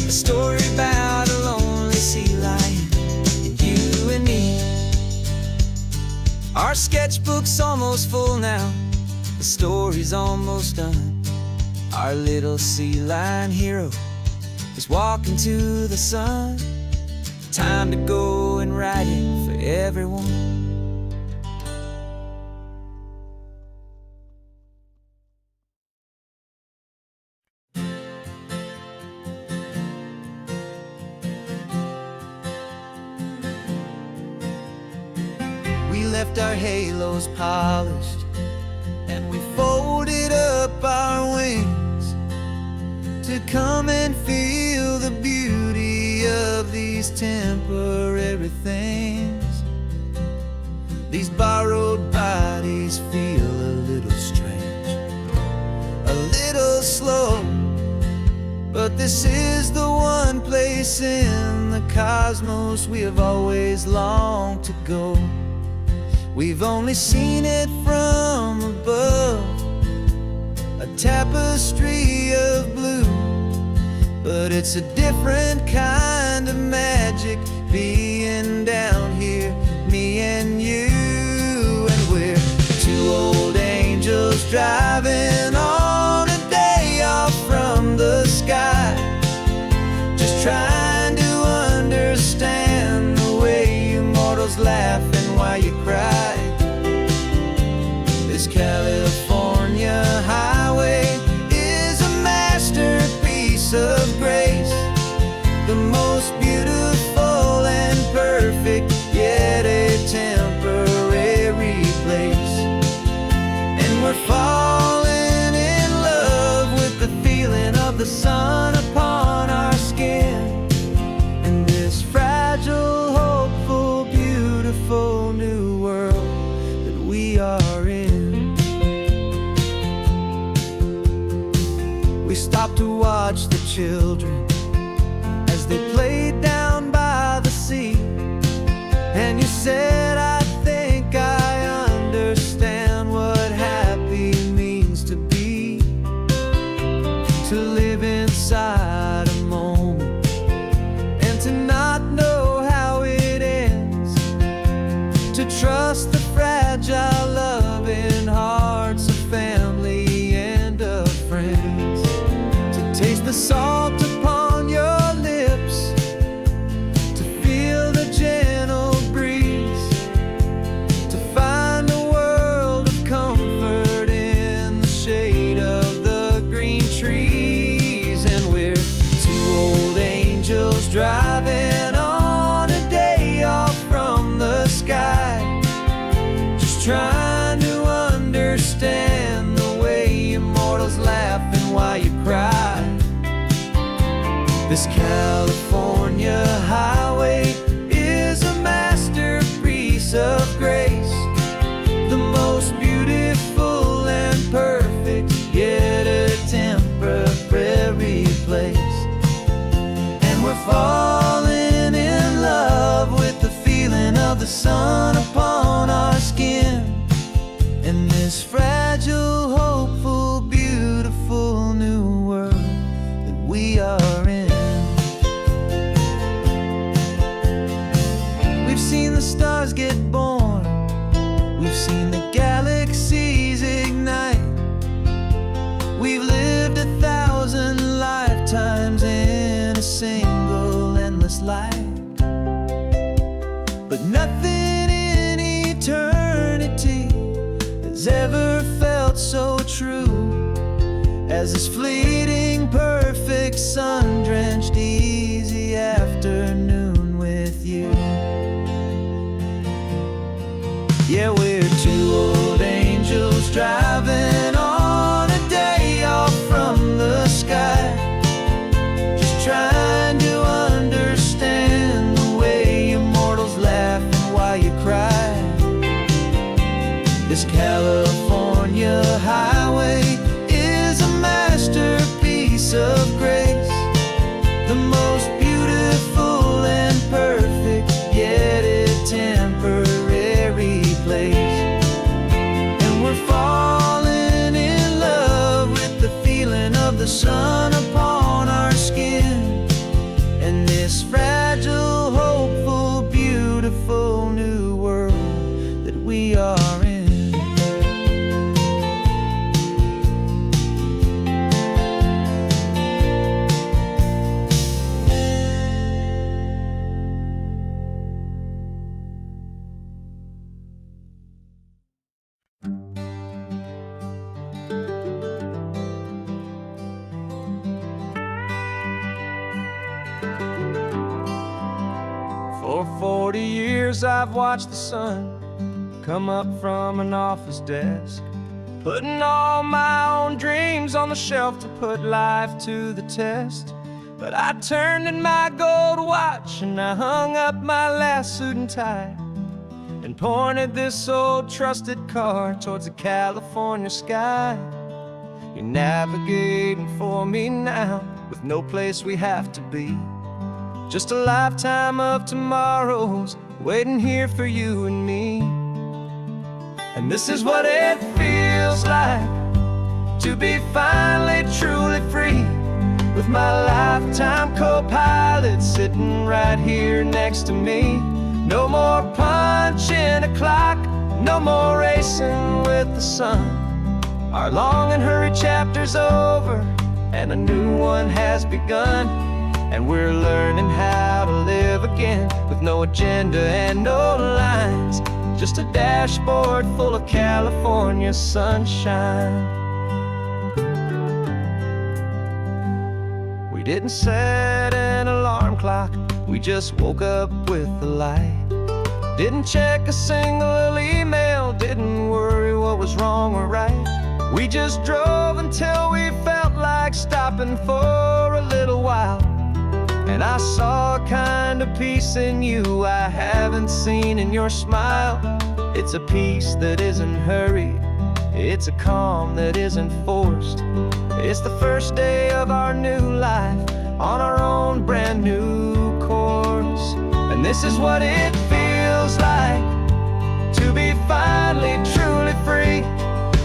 [SPEAKER 1] a story about a lonely sea lion and you and me. Our sketchbook's almost full now, the story's almost done. Our little sea lion hero is walking to the sun. Time to go and write it for everyone. We left our halos polished and we folded up our wings to come and feel the beauty of these temporary things. These borrowed bodies feel a little strange, a little slow, but this is the one place in the cosmos we have always longed to go. We've only seen it from above, a tapestry of blue, but it's a different kind of magic being down here, me and you. And we're two old angels driving on a day off from the sky, just trying to understand the way you mortals laugh and why you cry. This California highway is a masterpiece of grace, the most beautiful and perfect, yet a temporary place. And we're falling in love with the feeling of the sun upon our skin, and this fragile, hopeful, beautiful new world that we are in. We stopped to watch the children as they played down by the sea, and you said, I think I understand what happy means to be, to live inside a moment and to not know how it ends, to trust the fragile loving hearts of family and of friends, to taste the salt upon your lips, to feel the gentle breeze, to find a world of comfort in the shade of the green trees. And we're two old angels driving on a day off from the sky, just trying to understand the way immortals laugh and why you cry. This California highway is a masterpiece of grace, the most beautiful and perfect, yet a temporary place. And we're falling in love with the feeling of the sun upon our skin, and this fragile, hopeful, beautiful new world that we are in. We've seen the stars get born, we've seen the galaxies ignite, we've lived 1,000 lifetimes in a single endless life, but nothing in eternity has ever felt so true as this fleeting, perfect, sun-drenched, easy afternoon with you. Yeah, we're two old angels driving on a day off from the sky, just trying to understand the way immortals laugh and why you cry. This California highway is a masterpiece of grace, the most beautiful and perfect, yet a temporary place. And we're falling in love with the feeling of the sun upon our skin, and this fragile, hopeful, beautiful new world that we are in. For 40 years I've watched the sun come up from an office desk, putting all my own dreams on the shelf to put life to the test. But I turned in my gold watch and I hung up my last suit and tie, and pointed this old trusted car towards the California sky. You're navigating for me now, with no place we have to be, just a lifetime of tomorrows waiting here for you and me. And this is what it feels like to be finally truly free, with my lifetime co-pilot sitting right here next to me. No more punching a clock, no more racing with the sun. Our long and hurried chapter's over, and a new one has begun. And we're learning how to live again, with no agenda and no lines, just a dashboard full of California sunshine. We didn't set an alarm clock, we just woke up with the light. Didn't check a single email, didn't worry what was wrong or right. We just drove until we felt like stopping for a little while. And I saw a kind of peace in you I haven't seen in your smile. It's a peace that isn't hurried, it's a calm that isn't forced. It's the first day of our new life on our own brand new course. And this is what it feels like to be finally truly free,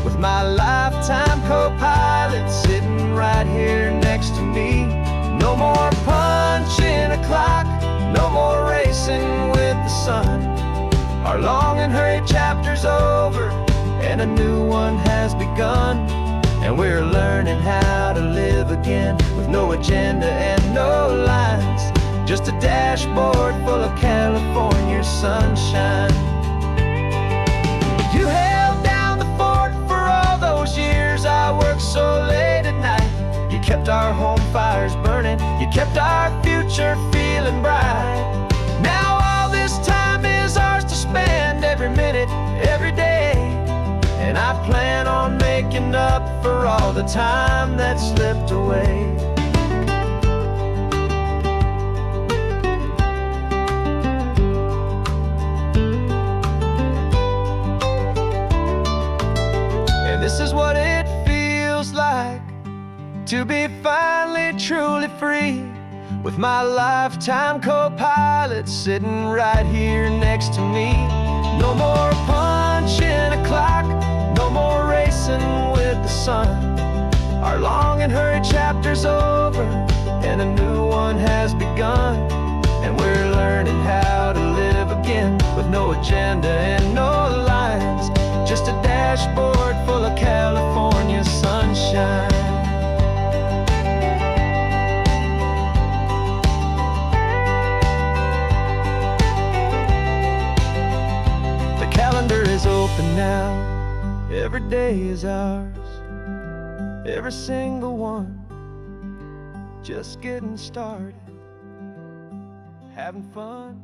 [SPEAKER 1] with my lifetime co-pilot sitting right here next to me. No more punching a clock, no more racing with the sun. Our long and hurried chapter's over, and a new one has begun. And we're learning how to live again, with no agenda and no lines, just a dashboard full of California sunshine. You held down the fort for all those years I worked so late at night. You kept our home fires burning, you kept our future feeling bright. Now all this time is ours to spend, every minute, every day. And I plan on making up for all the time that slipped away. And this is what it feels like to be finally truly free, with my lifetime co-pilot sitting right here next to me. No more punching a clock, no more racing with the sun. Our long and hurried chapter's over, and a new one has begun. And we're learning how to live again, with no agenda and no lines, just a dashboard full of California sunshine. Is open now, every day is ours, every single one, just getting started, having fun.